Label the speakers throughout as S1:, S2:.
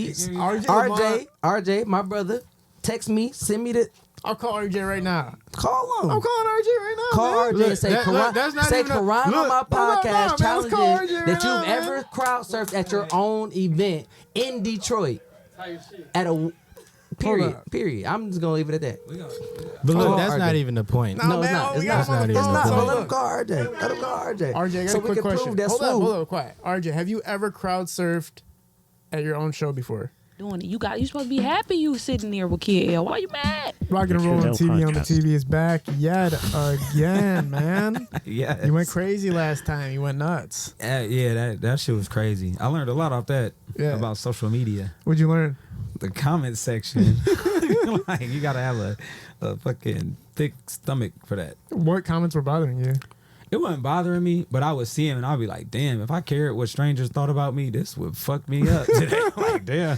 S1: RJ, my brother, text me, send me the.
S2: I'll call RJ right now.
S1: Call him.
S2: I'm calling RJ right now.
S1: Call
S2: man.
S1: RJ and say, Karan on my podcast challenging that you've ever crowd surfed at your own event in Detroit. At a period. I'm just gonna leave it at that.
S3: But look, that's not even the point.
S1: No, it's not. It's not. But let him call RJ.
S2: RJ, I got
S1: so
S2: a quick question. Hold up, quiet. RJ, have you ever crowd surfed at your own show before?
S4: Doing it. You supposed to be happy you sitting there with Kid L. Why you mad?
S2: Rock and Roll on TV on the TV is back yet again, man.
S3: Yeah.
S2: You went crazy last time. You went nuts.
S3: Yeah, that shit was crazy. I learned a lot off that about social media.
S2: What'd you learn?
S3: The comment section. Like, you gotta have a fucking thick stomach for that.
S2: What comments were bothering you?
S3: It wasn't bothering me, but I would see him and I'd be like, damn, if I cared what strangers thought about me, this would fuck me up today. Like, damn.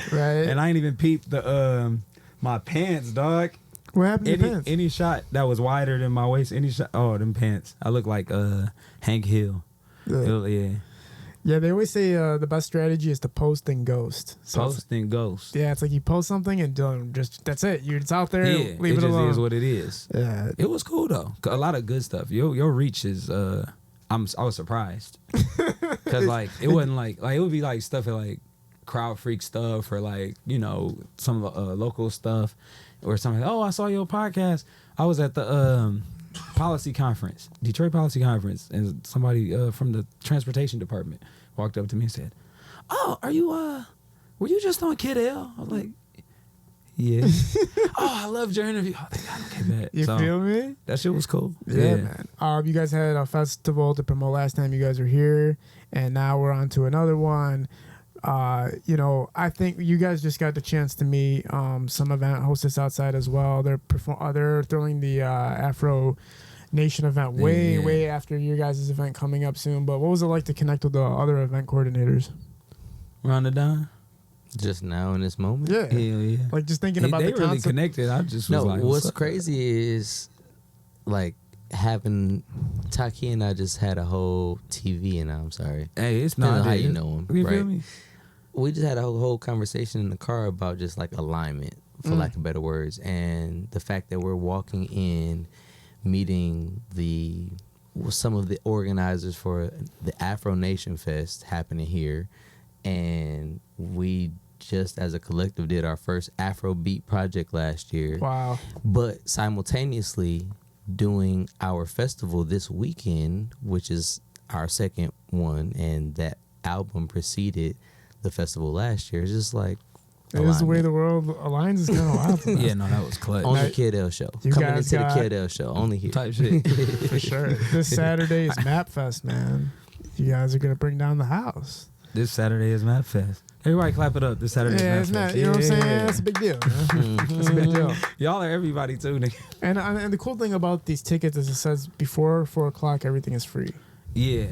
S2: Right.
S3: And I ain't even peeped the my pants, dog.
S2: What happened to your pants?
S3: Any shot that was wider than my waist, them pants. I look like Hank Hill. Yeah.
S2: Yeah, they always say the best strategy is to post and ghost.
S3: Post and ghost.
S2: Yeah, it's like you post something and don't that's it. It's out there.
S3: Yeah,
S2: leave it alone.
S3: It just is what it is.
S2: Yeah,
S3: it was cool though. A lot of good stuff. Your reach is. I was surprised because like it wasn't like it would be like stuff at like Crowd Freak stuff or like some local stuff or something. Oh, I saw your podcast. I was at the policy conference, Detroit policy conference, and somebody from the transportation department walked up to me and said, "Oh, are you were you just on Kid L?" I was like, "Yeah." "Oh, I loved your interview." Oh, thank God, okay, that.
S2: You feel me?
S3: That shit was cool.
S2: Yeah, man. You guys had a festival to promote last time you guys were here, and now we're on to another one. I think you guys just got the chance to meet some event hostess outside as well. They're throwing the Afro Nation event way after your guys' event coming up soon. But what was it like to connect with the other event coordinators?
S3: Ramadan?
S1: Just now in this moment?
S2: Yeah.
S3: Hell yeah.
S2: Like just thinking about the
S3: concept. They really connected. I just was like,
S1: what's crazy is like having Taki and I just had a whole TV and I'm sorry.
S3: Hey, it's not
S1: how you know him.
S3: You
S1: right?
S3: feel me?
S1: We just had a whole conversation in the car about just like alignment, for lack of better words, and the fact that we're walking in, meeting some of the organizers for the Afro Nation Fest happening here, and we just as a collective did our first Afrobeat project last year.
S2: Wow!
S1: But simultaneously doing our festival this weekend, which is our second one, and that album preceded the festival last year. It's just like
S2: it is the way the world aligns. Is kind of wild.
S3: Yeah, no, that was clutch.
S1: On the Kid L show. Coming into the Kid L show. Only here.
S3: Type shit.
S2: For sure. This Saturday is Map Fest, man. You guys are going to bring down the house.
S3: This Saturday is Map Fest. Everybody clap it up. This Saturday is Map Fest.
S2: You know what I'm saying? That's a big deal. That's a big deal.
S3: Y'all are everybody too, nigga.
S2: And the cool thing about these tickets is it says before 4 o'clock, everything is free.
S3: Yeah.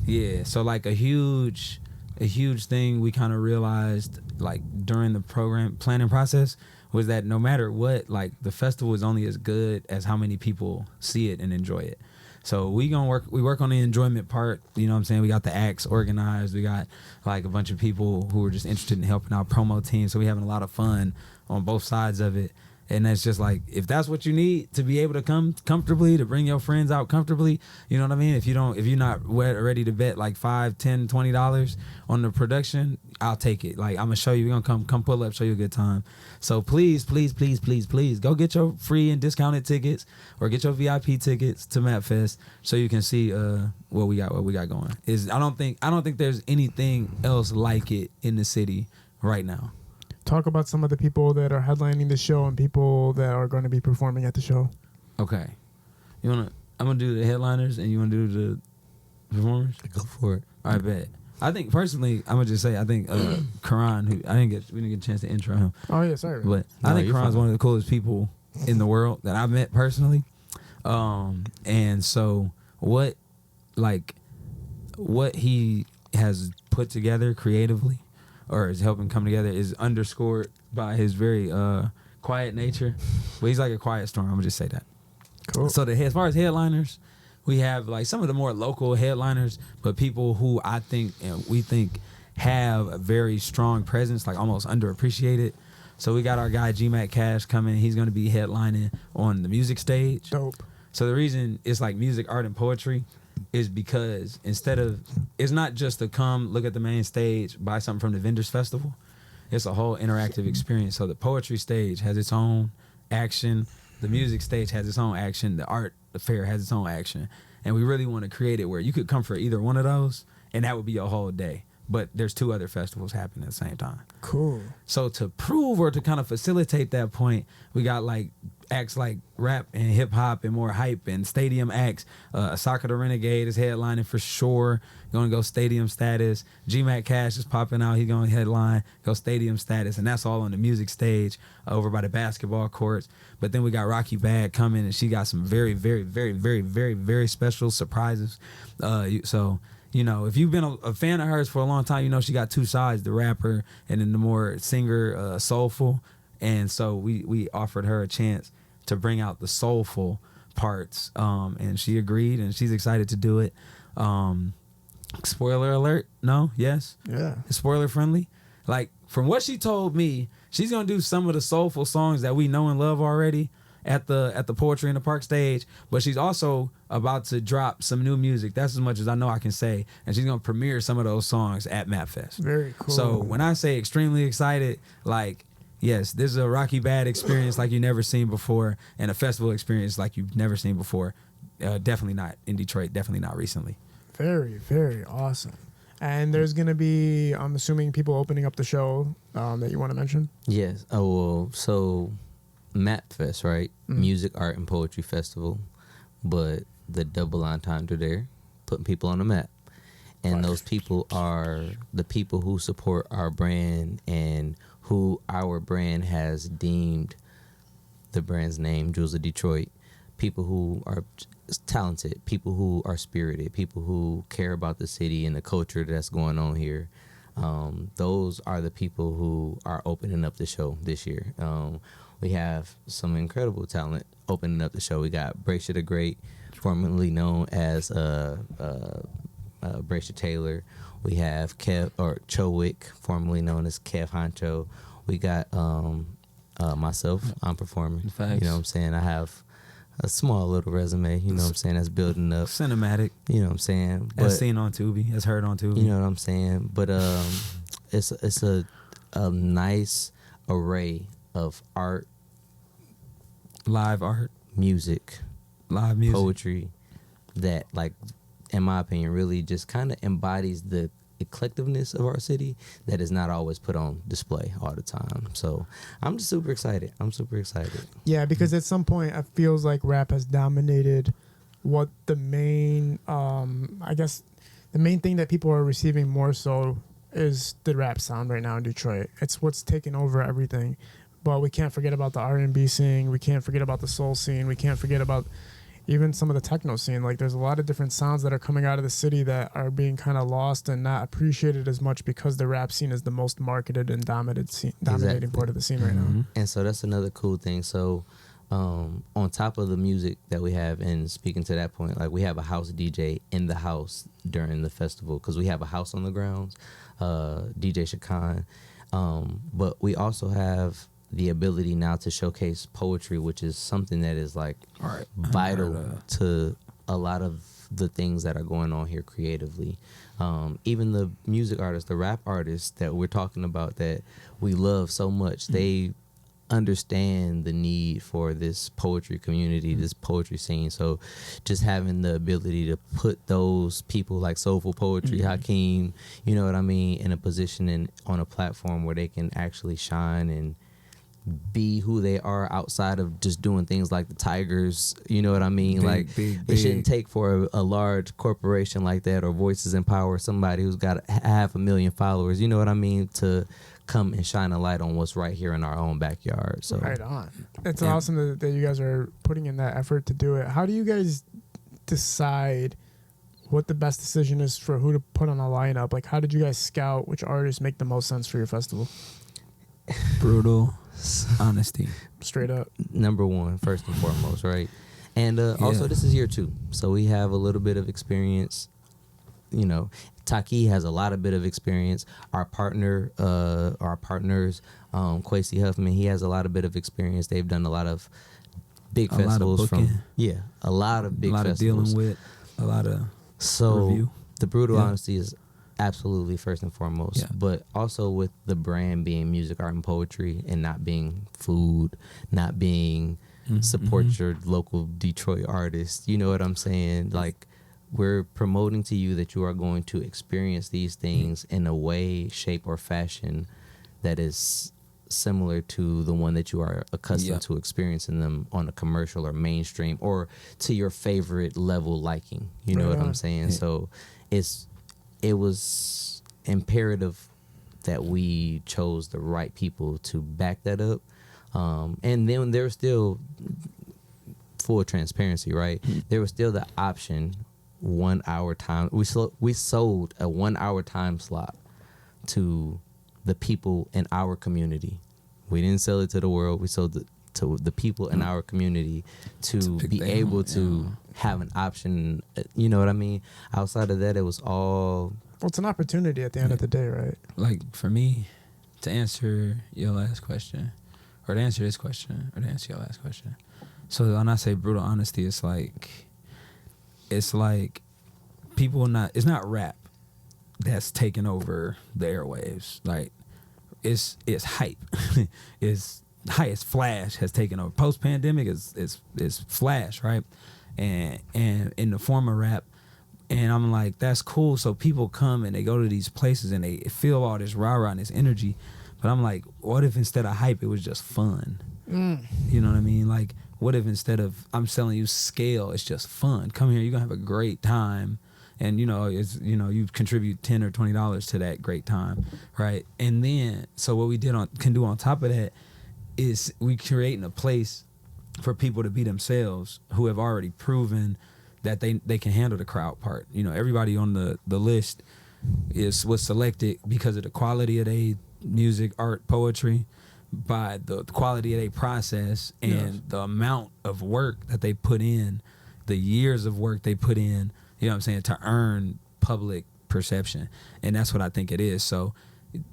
S3: Yeah. So like a huge thing we kind of realized like during the program planning process was that no matter what, like the festival is only as good as how many people see it and enjoy it. So we work on the enjoyment part, you know what I'm saying? We got the acts organized. We got like a bunch of people who are just interested in helping out promo teams. So we having a lot of fun on both sides of it. And that's just like, if that's what you need to be able to come comfortably, to bring your friends out comfortably, you know what I mean? If you're not ready to bet like $5, $10, $20 on the production, I'll take it. Like, I'm gonna show you, we're gonna come pull up, show you a good time. So please, go get your free and discounted tickets or get your VIP tickets to Map Fest so you can see what we got going. I don't think there's anything else like it in the city right now.
S2: Talk about some of the people that are headlining the show and people that are going to be performing at the show.
S3: Okay. I'm going to do the headliners and you want to do the performers?
S1: Go for it.
S3: I bet. I think personally, I'm going to just say, I think Karan, we didn't get a chance to intro him.
S2: Oh, yeah, sorry.
S3: But I think Karan's one of the coolest people in the world that I've met personally. And so what he has put together creatively or is helping come together is underscored by his very quiet nature. But he's like a quiet storm. I'm gonna just say that.
S2: Cool.
S3: So as far as headliners, we have like some of the more local headliners, but people who I think and we think have a very strong presence, like almost underappreciated. So we got our guy GMac Cash coming. He's going to be headlining on the music stage.
S2: Dope.
S3: So the reason it's like music, art, and poetry is because it's not just to come look at the main stage, buy something from the Vendors Festival. It's a whole interactive experience. So the poetry stage has its own action. The music stage has its own action. The art fair has its own action. And we really want to create it where you could come for either one of those, and that would be your whole day. But there's 2 other festivals happening at the same time.
S2: Cool.
S3: So to prove or to kind of facilitate that point, we got like acts like rap and hip hop and more hype and stadium acts. Asaka the Renegade is headlining for sure. Going to go stadium status. GMac Cash is popping out. He's going to headline, go stadium status. And that's all on the music stage over by the basketball courts. But then we got Rocky Badd coming, and she got some very, very, very, very, very, very special surprises. You know, if you've been a fan of hers for a long time, you know she got 2 sides, the rapper and then the more singer, soulful. And so we offered her a chance to bring out the soulful parts, and she agreed, and she's excited to do it. Spoiler alert, no, yes?
S2: Yeah.
S3: It's spoiler friendly. Like, from what she told me, she's going to do some of the soulful songs that we know and love already at the Poetry in the Park stage, but she's also about to drop some new music. That's as much as I know I can say. And she's going to premiere some of those songs at MapFest.
S2: Very cool.
S3: So when I say extremely excited, like, yes, this is a Rocky Badd experience like you've never seen before, and a festival experience like you've never seen before. Definitely not in Detroit. Definitely not recently.
S2: Very, very awesome. And there's going to be, I'm assuming, people opening up the show that you want to mention?
S1: Yes. Oh, well, so MapFest, right? Music, Art, and Poetry Festival. But the double entendre there, putting people on the map. And those people are the people who support our brand and who our brand has deemed the brand's name, Jewels of Detroit. People who are talented, people who are spirited, people who care about the city and the culture that's going on here. Those are the people who are opening up the show this year. We have some incredible talent opening up the show. We got Bracia the Great, formerly known as Bracia Taylor. We have Chowick, formerly known as Kev Honcho. We got myself. I'm performing.
S3: Facts.
S1: You know what I'm saying? I have a small little resume. You know what I'm saying? That's building up.
S3: Cinematic.
S1: You know what I'm saying?
S3: As seen on Tubi. As heard on Tubi.
S1: You know what I'm saying? But it's a nice array of art,
S3: live art,
S1: music, poetry that, like, in my opinion, really just kind of embodies the eclectiveness of our city that is not always put on display all the time. So I'm just super excited.
S2: Yeah, because at some point it feels like rap has dominated what the main, I guess, the main thing that people are receiving more so is the rap sound right now in Detroit. It's what's taken over everything. But we can't forget about the R&B scene. We can't forget about the soul scene. We can't forget about even some of the techno scene. Like, there's a lot of different sounds that are coming out of the city that are being kind of lost and not appreciated as much because the rap scene is the most marketed and dominating part of the scene right now.
S1: And so that's another cool thing. So on top of the music that we have, and speaking to that point, like, we have a house DJ in the house during the festival because we have a house on the grounds, DJ Shakan. But we also have the ability now to showcase poetry, which is something that is like vital to a lot of the things that are going on here creatively. Even the music artists, the rap artists that we're talking about that we love so much, they understand the need for this poetry community, this poetry scene. So just having the ability to put those people like Soulful Poetry, Hakeem, you know what I mean, in a position and on a platform where they can actually shine and be who they are outside of just doing things like the Tigers, you know what I mean? Big. It shouldn't take for a large corporation like that or Voices in Power, somebody who's got 500,000 followers, you know what I mean, to come and shine a light on what's right here in our own backyard. So
S2: right on. It's awesome that you guys are putting in that effort to do it. How do you guys decide what the best decision is for who to put on a lineup? Like, how did you guys scout which artists make the most sense for your festival?
S3: Brutal honesty.
S2: Straight up.
S1: Number one, first and foremost, right? And also, this is year 2. So we have a little bit of experience you know, Taki has a lot of bit of experience. Our partners, Quasi Huffman, he has a lot of bit of experience. They've done a lot of big festivals a lot of big festivals. A lot of dealing with,
S3: a lot of
S1: review. The brutal honesty is absolutely first and foremost, but also with the brand being music, art, and poetry, and not being food, not being support your local Detroit artist. You know what I'm saying? Like, we're promoting to you that you are going to experience these things in a way, shape, or fashion that is similar to the one that you are accustomed to experiencing them on a commercial or mainstream, or to your favorite level liking. You know what I'm saying? Yeah. So it was imperative that we chose the right people to back that up. And then there's still full transparency, right? There was still the option 1 hour time. We sold a 1 hour time slot to the people in our community. We didn't sell it to the world. We sold it to the people in our community to be able to have an option. You know what I mean? Outside of that, it was all...
S2: Well, it's an opportunity at the end of the day, right?
S3: Like, for me, to answer your last question, or to answer this question, or to answer your last question. So when I say brutal honesty, it's like people not... It's not rap that's taking over the airwaves. Like, it's hype. It's Flash has taken over. Post pandemic is Flash, right? And in the form of rap, and I'm like, that's cool. So people come and they go to these places and they feel all this rah rah and this energy. But I'm like, what if instead of hype, it was just fun? You know what I mean? Like, what if instead of I'm selling you scale, it's just fun? Come here, you're gonna have a great time. And you contribute $10 or $20 to that great time, right? And then, so what we can do on top of that is we creating a place for people to be themselves who have already proven that they can handle the crowd part. You know, everybody on the list was selected because of the quality of their music, art, poetry, by the quality of their process and the amount of work that they put in, the years of work they put in. You know what I'm saying? To earn public perception. And that's what I think it is. So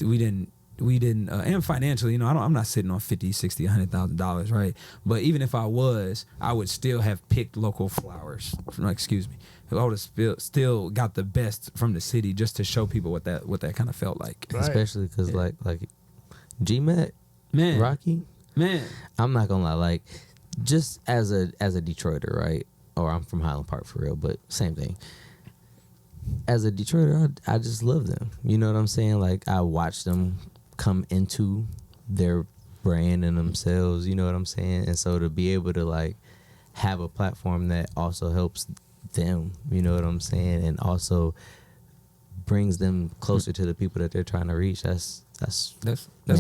S3: we didn't, and financially, you know, I'm not sitting on $50, $60, $100,000, right? But even if I was, I would still have picked local flowers. Excuse me. I would have still got the best from the city just to show people what that kind of felt like.
S1: Right. Especially because like GMac, man, Rocky, man. I'm not gonna lie, like, just as a Detroiter, right? Or I'm from Highland Park for real, but same thing. As a Detroiter, I just love them. You know what I'm saying? Like, I watch them come into their brand and themselves. You know what I'm saying? And so to be able to, like, have a platform that also helps them, you know what I'm saying, and also brings them closer to the people that they're trying to reach. That's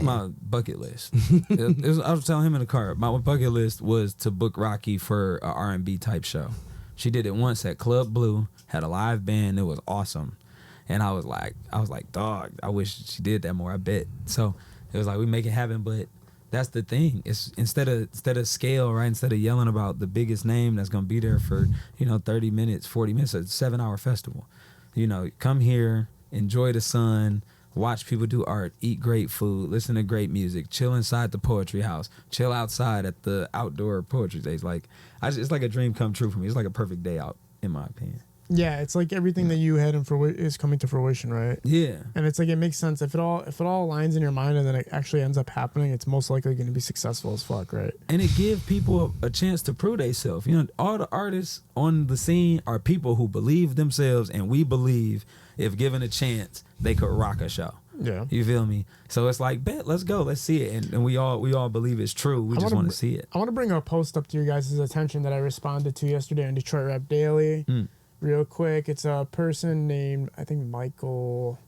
S3: my bucket list. I was telling him in the car, my bucket list was to book Rocky for a R&B type show. She did it once at Club Blue, had a live band. It was awesome. And I was like, dog, I wish she did that more, I bet. So it was like, we make it happen. But that's the thing. It's instead of scale, right? Instead of yelling about the biggest name that's going to be there for, 30 minutes, 40 minutes, a 7-hour festival. Come here, enjoy the sun, watch people do art, eat great food, listen to great music, chill inside the poetry house, chill outside at the outdoor poetry days. Like, it's like a dream come true for me. It's like a perfect day out, in my opinion.
S2: Yeah, it's like everything that you had is coming to fruition, right?
S3: Yeah.
S2: And it's like, it makes sense. If it all aligns in your mind and then it actually ends up happening, it's most likely going to be successful as fuck, right?
S3: And it gives people a chance to prove themselves. All the artists on the scene are people who believe themselves, and we believe if given a chance, they could rock a show.
S2: Yeah.
S3: You feel me? So it's like, bet, let's go, let's see it. And we all believe it's true. We just want to see it.
S2: I want to bring a post up to you guys' attention that I responded to yesterday on Detroit Rap Daily. Real quick. It's a person named, I think, Michael.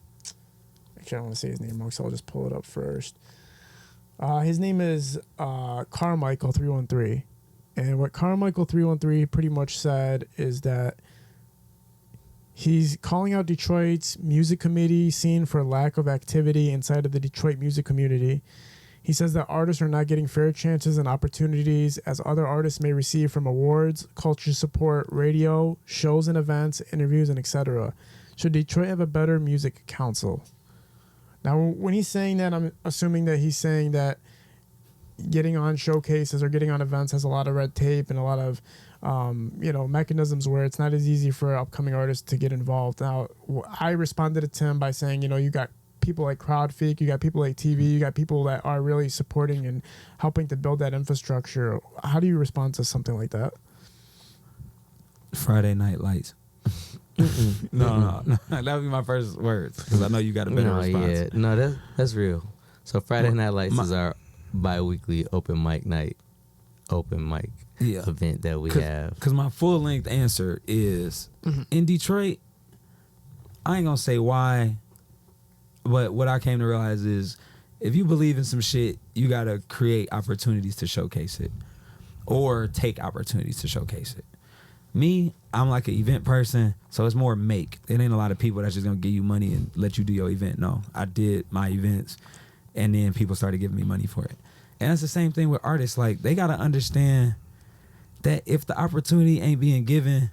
S2: Actually, I don't want to say his name wrong, so I'll just pull it up first. His name is Carmichael 313. And what Carmichael 313 pretty much said is that he's calling out Detroit's music committee scene for lack of activity inside of the Detroit music community. He says that artists are not getting fair chances and opportunities as other artists may receive from awards, culture support, radio, shows and events, interviews, and etc. should Detroit have a better music council? Now, when he's saying that, I'm assuming that he's saying that getting on showcases or getting on events has a lot of red tape and a lot of mechanisms where it's not as easy for upcoming artists to get involved. Now, I responded to Tim by saying, you got people like Crowdfeek, you got people like TV, you got people that are really supporting and helping to build that infrastructure. How do you respond to something like that?
S3: Friday Night Lights. No, that would be my first words because I know you got a better response.
S1: Yeah, no, that's real. So Friday Night Lights is our bi-weekly open mic event that we have.
S3: Because my full length answer is in Detroit, I ain't gonna say why, but what I came to realize is if you believe in some shit, you gotta create opportunities to showcase it or take opportunities to showcase it. Me, I'm like an event person, so it's more make. It ain't a lot of people that's just gonna give you money and let you do your event. No, I did my events, and then people started giving me money for it. And that's the same thing with artists. Like, they gotta understand that if the opportunity ain't being given,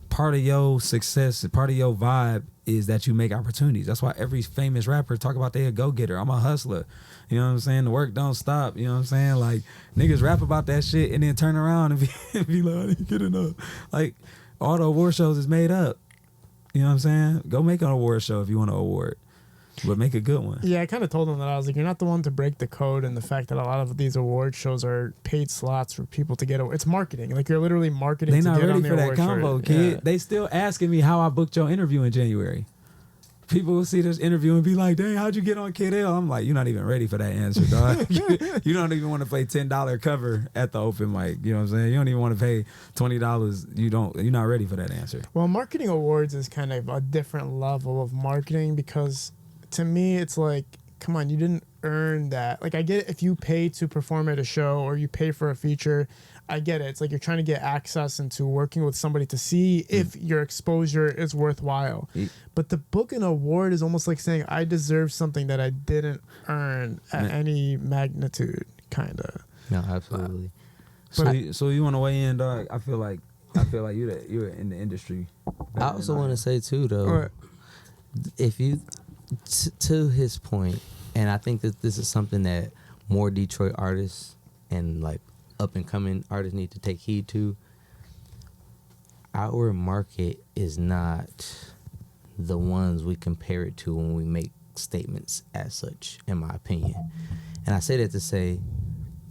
S3: part of your success, part of your vibe is that you make opportunities. That's why every famous rapper talk about they a go-getter. I'm a hustler. You know what I'm saying? The work don't stop. You know what I'm saying? Like, niggas rap about that shit and then turn around and be like, I didn't get enough. Like, all the award shows is made up. You know what I'm saying? Go make an award show if you want an award. But make a good one.
S2: Yeah, I kind of told him that. I was like, you're not the one to break the code, and the fact that a lot of these award shows are paid slots for people to get. It's marketing. Like, you're literally marketing.
S3: They not
S2: to get
S3: ready
S2: on the
S3: for that
S2: award
S3: combo,
S2: show.
S3: kid.
S2: Yeah.
S3: They still asking me how I booked your interview in January. People will see this interview and be like, dang, how'd you get on Kid L? I'm like, you're not even ready for that answer, dog. You don't even want to play $10 cover at the open mic. You know what I'm saying? You don't even want to pay $20. You're not ready for that answer.
S2: Well, marketing awards is kind of a different level of marketing because to me, it's like, come on, you didn't earn that. Like, I get it if you pay to perform at a show or you pay for a feature. I get it. It's like you're trying to get access into working with somebody to see if your exposure is worthwhile. But the book an award is almost like saying I deserve something that I didn't earn at any magnitude, kind of.
S1: No, absolutely.
S3: So you want to weigh in, dog? I feel like you're in the industry.
S1: I also want to say too, though, if you to his point, and I think that this is something that more Detroit artists and like up and coming artists need to take heed to. Our market is not the ones we compare it to when we make statements as such, in my opinion. And I say that to say,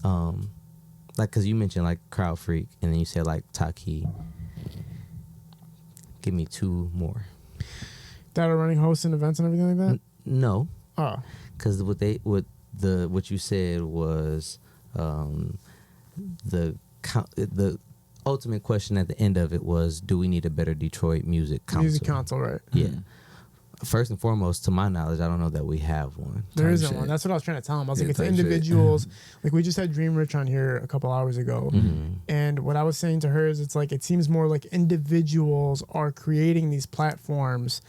S1: like, because you mentioned like Crowd Freak, and then you said like Taki. Give me two more.
S2: That are running hosts and events and everything like that?
S1: No.
S2: Oh.
S1: Because what you said was the ultimate question at the end of it was, do we need a better Detroit music council?
S2: Music council, right?
S1: Yeah. First and foremost, to my knowledge, I don't know that we have one.
S2: There isn't one. That's what I was trying to tell him. I was like, it's individuals. Like, we just had Dream Rich on here a couple hours ago. And what I was saying to her is, it's like, it seems more like individuals are creating these platforms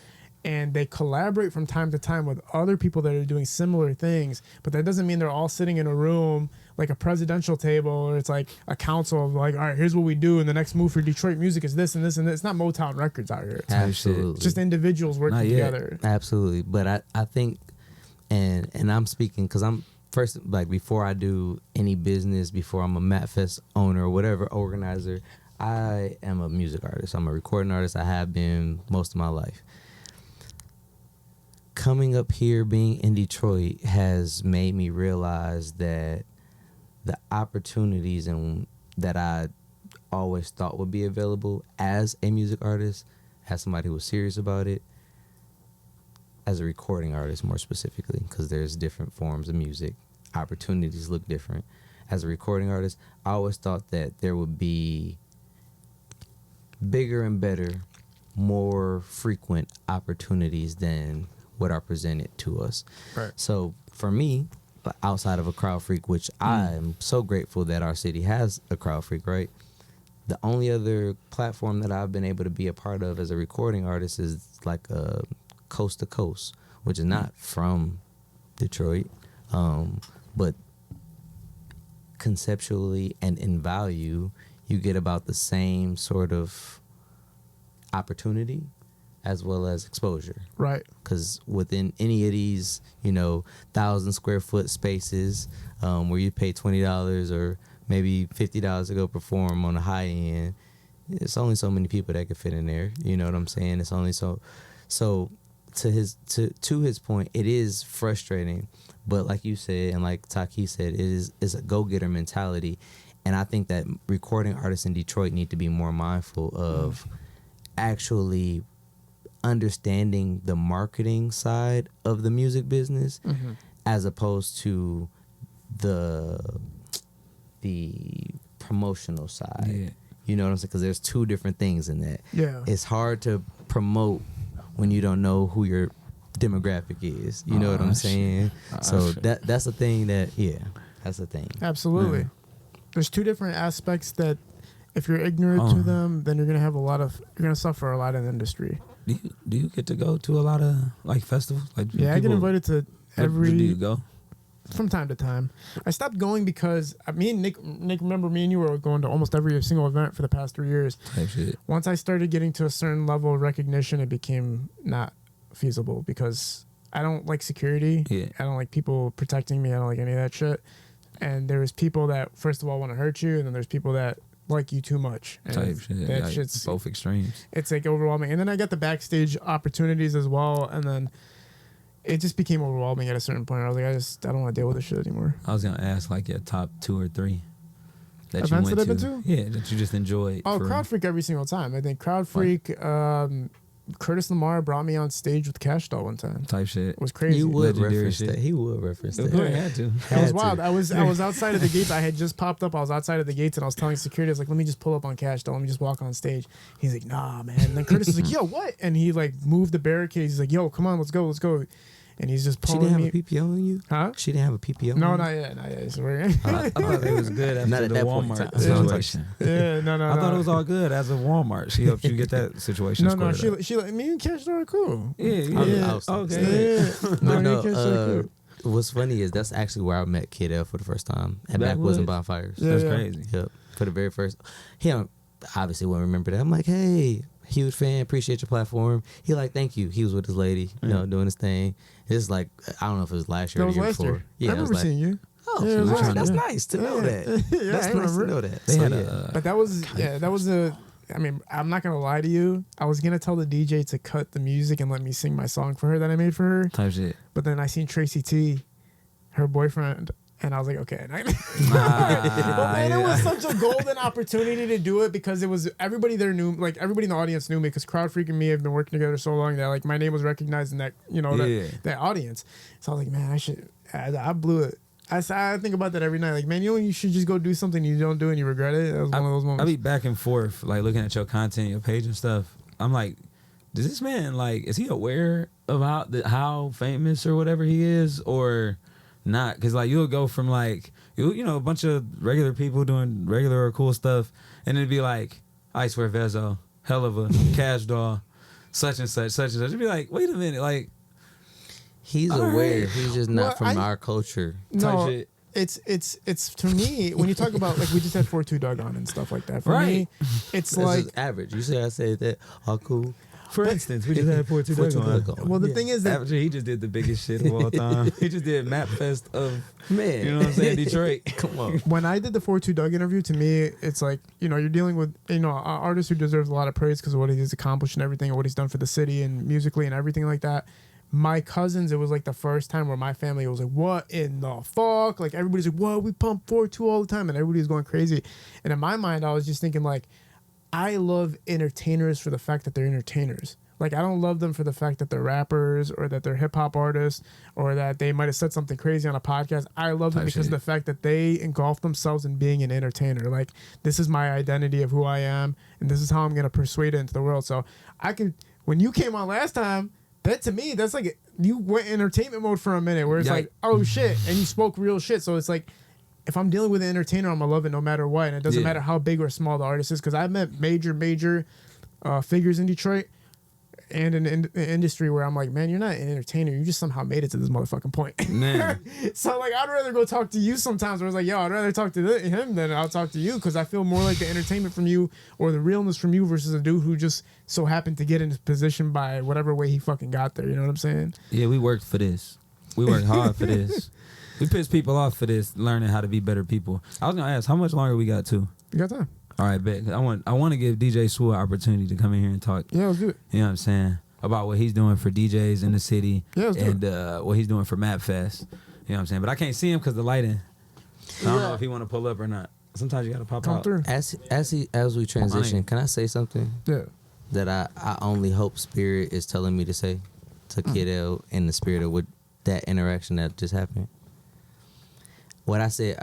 S2: and they collaborate from time to time with other people that are doing similar things. But that doesn't mean they're all sitting in a room like a presidential table, or it's like a council of like, all right, here's what we do, and the next move for Detroit music is this and this and this. It's not Motown Records out here.
S1: Absolutely.
S2: It's just individuals working together.
S1: Absolutely. But I think, and I'm speaking because I'm first, like, before I do any business, before I'm a MatFest owner or whatever organizer, I am a music artist. I'm a recording artist. I have been most of my life. Coming up here, being in Detroit, has made me realize that the opportunities that I always thought would be available as a music artist, as somebody who was serious about it, as a recording artist more specifically, because there's different forms of music. Opportunities look different. As a recording artist, I always thought that there would be bigger and better, more frequent opportunities than what are presented to us.
S2: Right.
S1: So for me, outside of a Crowd Freak, which I am so grateful that our city has a Crowd Freak, right? The only other platform that I've been able to be a part of as a recording artist is like a Coast to Coast, which is not from Detroit, but conceptually and in value, you get about the same sort of opportunity as well as exposure.
S2: Right.
S1: Because within any of these, 1,000 square foot spaces, where you pay $20 or maybe $50 to go perform on the high end, it's only so many people that could fit in there. You know what I'm saying? It's only so. To his point, it is frustrating, but like you said, and like Taki said, it's a go-getter mentality, and I think that recording artists in Detroit need to be more mindful of actually understanding the marketing side of the music business, as opposed to the promotional side.
S3: Yeah.
S1: You know what I'm saying? Because there's two different things in that.
S2: Yeah.
S1: It's hard to promote when you don't know who your demographic is. You know what I'm saying? So that's the thing that's the thing.
S2: Absolutely. There's two different aspects that if you're ignorant to them, then you're gonna suffer a lot in the industry.
S3: Do you get to go to a lot of like festivals? Like
S2: I get invited to every.
S3: Do you go?
S2: From time to time. I stopped going because me and Nick, remember me and you were going to almost every single event for the past 3 years.
S3: Type shit.
S2: Once I started getting to a certain level of recognition, it became not feasible because I don't like security.
S3: Yeah.
S2: I don't like people protecting me. I don't like any of that shit. And there's people that, first of all, want to hurt you, and then there's people that like you too much. And
S3: Type shit.
S2: that
S3: Like
S2: shit's
S3: both extremes.
S2: It's like overwhelming. And then I got the backstage opportunities as well, and then it just became overwhelming at a certain point. I was like, I don't want to deal with this shit anymore.
S3: I was gonna ask like your top 2 or 3 that
S2: Events
S3: you went
S2: that I've been to?
S3: Yeah, that you just enjoyed.
S2: Oh, Crowd Freak every single time. I think Crowd Freak, Curtis Lamar brought me on stage with Cash Doll one time.
S3: Type shit.
S2: It was crazy.
S1: He would
S3: Legendary
S1: reference
S3: shit.
S1: that. He would reference that.
S3: Yeah, had to.
S2: That was wild. I was outside of the gates. I had just popped up. I was outside of the gates, and I was telling security, I was like, let me just pull up on Cash Doll. Let me just walk on stage. He's like, nah, man. And then Curtis was like, yo, what? And he like moved the barricades. He's like, yo, come on, let's go. And he's just
S1: She
S2: pulling
S1: didn't
S2: me.
S1: have a PPO on you?
S2: Huh?
S1: She didn't have a PPO
S2: No,
S1: on
S2: not yet. So
S3: I thought it was good after
S1: Not at
S3: the
S1: that point in
S3: Walmart
S1: time.
S3: situation.
S2: yeah, no.
S3: I thought it was all good as of Walmart. She helped you get that situation
S2: No,
S3: squared up.
S2: she like me and Cash Doll are cool.
S3: Yeah.
S1: I was
S3: Okay.
S2: Yeah.
S1: But
S2: me
S1: no,
S2: and Cash Doll are cool.
S1: what's funny is that's actually where I met Kid L for the first time at
S3: Backwoods?
S1: Backwoods and Bonfires.
S2: Yeah.
S3: That's crazy.
S1: Yep. For the very first. He obviously won't remember that. I'm like, hey, huge fan, appreciate your platform. He like, thank you. He was with his lady, doing his thing. It's like, I don't know if it was last year
S2: That
S1: or
S2: was
S1: the year
S2: last
S1: before.
S2: year.
S1: Yeah,
S2: I
S1: it was
S2: remember
S1: like,
S2: seeing you.
S1: oh,
S2: Yeah, it was last year.
S1: that's
S2: Yeah.
S1: nice to know that.
S2: Yeah,
S1: That's
S2: I
S1: nice to
S2: remember.
S1: know that.
S3: They
S1: So,
S3: had
S1: yeah.
S2: But that was I mean, I'm not gonna lie to you. I was gonna tell the DJ to cut the music and let me sing my song for her that I made for her.
S3: Type shit.
S2: But then I seen Tracy T, her boyfriend, and I was like, okay. But man, it was such a golden opportunity to do it because it was everybody there knew, like everybody in the audience knew me because Crowd Freak and me have been working together so long that like my name was recognized in that that audience. So I was like, man, I blew it. I think about that every night. Like, man, you should just go do something you don't do and you regret it. That was one of those moments.
S3: I be back and forth, like looking at your content, your page and stuff. I'm like, does this man is he aware of how famous or whatever he is, or not? Because like you'll go from like a bunch of regular people doing regular or cool stuff, and it'd be like I swear Vezo, hell of a Cash Doll, such and such. It'd be like, wait a minute, like.
S1: He's aware. He's just not from our culture.
S2: No,
S3: shit.
S2: it's to me when you talk about like we just had 4-2 Doug on and stuff like that. For me, it's
S1: This
S2: like
S1: is average. You say I said that. Oh, cool.
S3: For instance, we just had 4-2 Doug on.
S2: well, the thing is that
S3: After he just did the biggest shit of all time. He just did Map Fest of
S1: Man.
S3: you know what I'm saying, Detroit.
S1: Come on.
S2: when I did the 4-2 Doug interview, to me, it's like, you're dealing with, an artist who deserves a lot of praise because of what he's accomplished and everything and what he's done for the city and musically and everything like that. My cousins, it was like the first time where my family was like, what in the fuck? Like, everybody's like, what? We pump 4-2 all the time. And everybody was going crazy. And in my mind, I was just thinking, like, I love entertainers for the fact that they're entertainers. Like, I don't love them for the fact that they're rappers or that they're hip-hop artists or that they might have said something crazy on a podcast. I love them because of the fact that they engulf themselves in being an entertainer. Like, this is my identity of who I am, and this is how I'm going to persuade it into the world. So when you came on last time, that to me, that's like you went entertainment mode for a minute where it's like, oh shit, and you spoke real shit. So it's like, if I'm dealing with an entertainer, I'm gonna love it no matter what, and it doesn't matter how big or small the artist is. Because I've met major figures in Detroit. and in an industry where I'm like, man, you're not an entertainer. You just somehow made it to this motherfucking point.
S3: Man.
S2: So like, I'd rather go talk to you sometimes where it's like, yo, I'd rather talk to him than I'll talk to you because I feel more like the entertainment from you or the realness from you versus a dude who just so happened to get in his position by whatever way he fucking got there. You know what I'm saying?
S3: Yeah, we worked for this. We worked hard for this. We pissed people off for this, learning how to be better people. I was gonna ask, how much longer we got to?
S2: You got time?
S3: All right, bet. I want to give DJ Swoo an opportunity to come in here and talk.
S2: Yeah, let's do it.
S3: You know what I'm saying? About what he's doing for DJs in the city.
S2: Yeah, let's do
S3: and what he's doing for Map Fest. You know what I'm saying? But I can't see him because the lighting. I don't know if he want to pull up or not. Sometimes you got to pop
S2: Come
S3: out.
S2: through.
S1: As we transition, can I say something?
S2: Yeah.
S1: That I only hope Spirit is telling me to say to Kid L in the spirit of what that interaction that just happened. What I said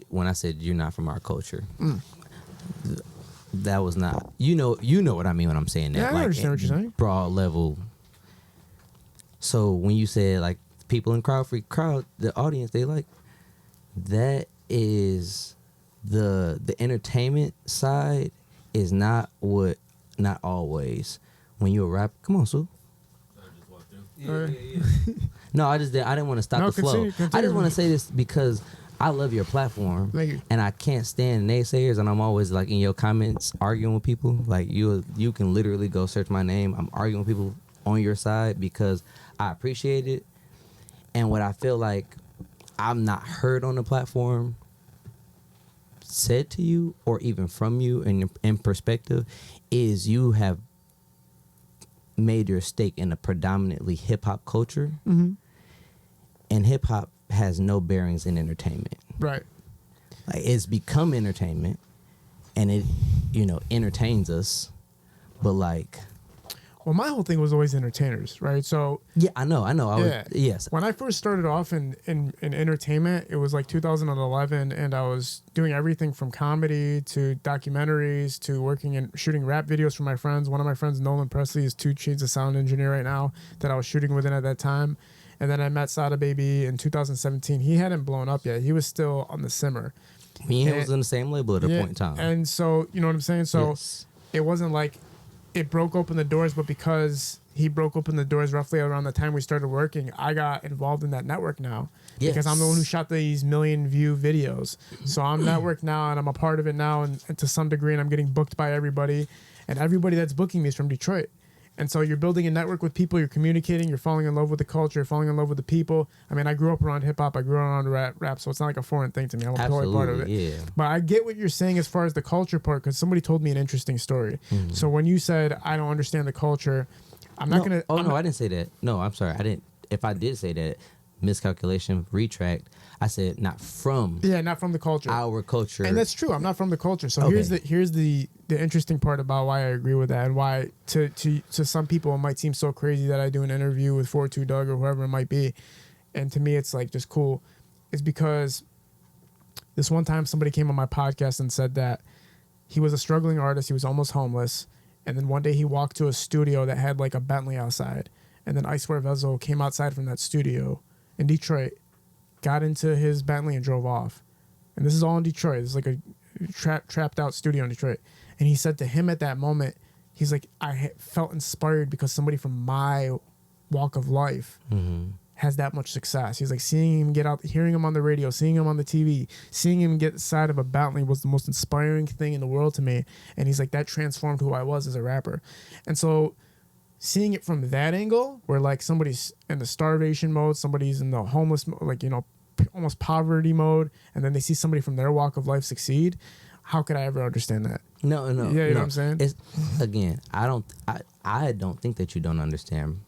S1: when I said you're not from our culture. That was not you know what I mean when I'm saying that.
S2: Yeah, I understand what you're saying.
S1: Broad level. So when you said like people in crowd, the audience, they like that is the entertainment side is not always when you're a rapper. Come on, Sue.
S3: Yeah.
S1: No, I didn't want to stop the flow.
S2: Continue.
S1: I just want to say this because I love your platform.
S2: Thank you.
S1: And I can't stand naysayers, and I'm always like in your comments arguing with people. Like you can literally go search my name. I'm arguing with people on your side because I appreciate it. And what I feel like I'm not heard on the platform said to you or even from you in perspective is you have made your stake in a predominantly hip-hop culture.
S2: Mm-hmm.
S1: And hip-hop has no bearings in entertainment.
S2: Right.
S1: Like it's become entertainment and it entertains us, but like,
S2: well, my whole thing was always entertainers, right? So
S1: yeah, I know yes,
S2: when I first started off in entertainment, it was like 2011, and I was doing everything from comedy to documentaries to working and shooting rap videos for my friends. One of my friends, Nolan Presley, is 2 Chainz, a sound engineer right now that I was shooting with at that time. And then I met Sada Baby in 2017. He hadn't blown up yet. He was still on the simmer.
S1: Me and him was in the same label at a point in time.
S2: And so, you know what I'm saying? So
S1: yes.
S2: It wasn't like it broke open the doors, but because he broke open the doors roughly around the time we started working, I got involved in that network now.
S1: Yes.
S2: Because I'm the one who shot these 1 million view videos. So I'm networked now, and I'm a part of it now, and to some degree, and I'm getting booked by everybody. And everybody that's booking me is from Detroit. And so you're building a network with people, you're communicating, you're falling in love with the culture, you're falling in love with the people. I mean, I grew up around hip-hop, I grew up around rap, so it's not like a foreign thing to me. I'm a totally part of it.
S1: Yeah.
S2: But I get what you're saying as far as the culture part, because somebody told me an interesting story.
S1: Mm-hmm.
S2: So when you said, I don't understand the culture, I'm not going to...
S1: Oh, no, I didn't say that. No, I'm sorry. I didn't. If I did say that, miscalculation, retract, I said not from...
S2: Yeah, not from the culture.
S1: Our culture.
S2: And that's true. I'm not from the culture. So
S1: Okay.
S2: here's the interesting part about why I agree with that, and why to some people it might seem so crazy that I do an interview with 42 Doug or whoever it might be, and to me it's like just cool. It's because this one time somebody came on my podcast and said that he was a struggling artist, he was almost homeless, and then one day he walked to a studio that had like a Bentley outside, and then I Swear Vezo came outside from that studio in Detroit, got into his Bentley and drove off. And this is all in Detroit. It's like a trapped out studio in Detroit. And he said to him at that moment, he's like, I felt inspired because somebody from my walk of life has that much success. He's like, seeing him get out, hearing him on the radio, seeing him on the TV, seeing him get inside of a Bentley was the most inspiring thing in the world to me. And he's like, that transformed who I was as a rapper. And so seeing it from that angle, where like somebody's in the starvation mode, somebody's in the homeless, like, almost poverty mode, and then they see somebody from their walk of life succeed, how could I ever understand that?
S1: No.
S2: Yeah, you know what I'm saying?
S1: It's, again, I don't think that you don't understand.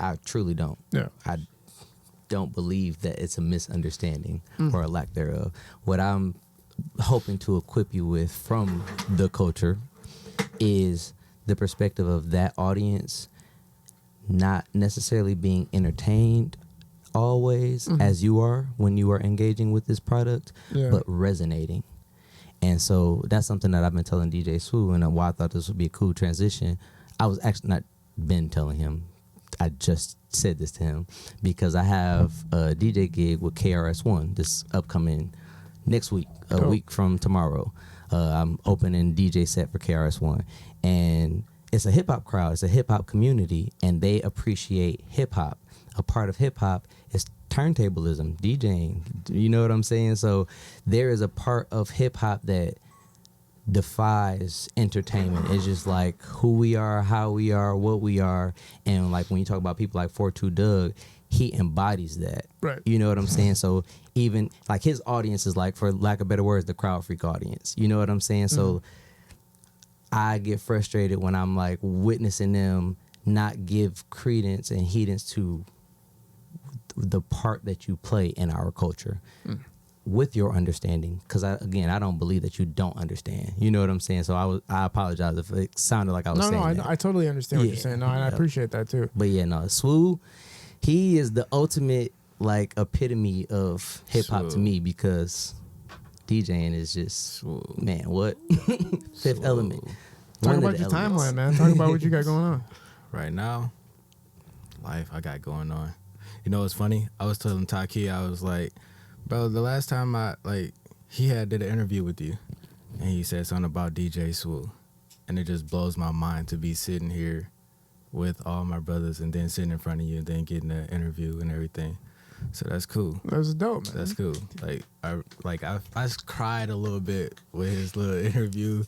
S1: I truly don't.
S2: Yeah.
S1: I don't believe that it's a misunderstanding or a lack thereof. What I'm hoping to equip you with from the culture is the perspective of that audience not necessarily being entertained always as you are when you are engaging with this product, but resonating. And so that's something that I've been telling DJ Swoo, and why I thought this would be a cool transition. I was actually not been telling him. I just said this to him because I have a DJ gig with KRS-One this upcoming next week, a week from tomorrow. I'm opening DJ set for KRS-One. And it's a hip hop crowd, it's a hip hop community, and they appreciate hip hop. A part of hip hop is turntablism, DJing. You know what I'm saying? So there is a part of hip hop that defies entertainment. It's just like who we are, how we are, what we are. And like when you talk about people like 42 Doug, he embodies that.
S2: Right.
S1: You know what I'm saying? So even like his audience is like, for lack of better words, the crowd freak audience. You know what I'm saying? So I get frustrated when I'm like witnessing them not give credence and heedance to the part that you play in our culture with your understanding. Because I don't believe that you don't understand. You know what I'm saying? So I apologize if it sounded like I was saying that.
S2: I totally understand what you're saying. No, and I appreciate that too.
S1: But yeah, no, Swoo, he is the ultimate like epitome of hip hop to me, because DJing is just, man, what? Fifth element.
S2: Talk about your timeline, man. Talk about what you got going on.
S5: Right now, life I got going on. You know what's funny? I was telling Taki, I was like, bro, the last time he did an interview with you, and he said something about DJ Swoo, and it just blows my mind to be sitting here with all my brothers and then sitting in front of you and then getting an interview and everything. So that's cool.
S2: That's dope, man.
S5: That's cool. I cried a little bit with his little interview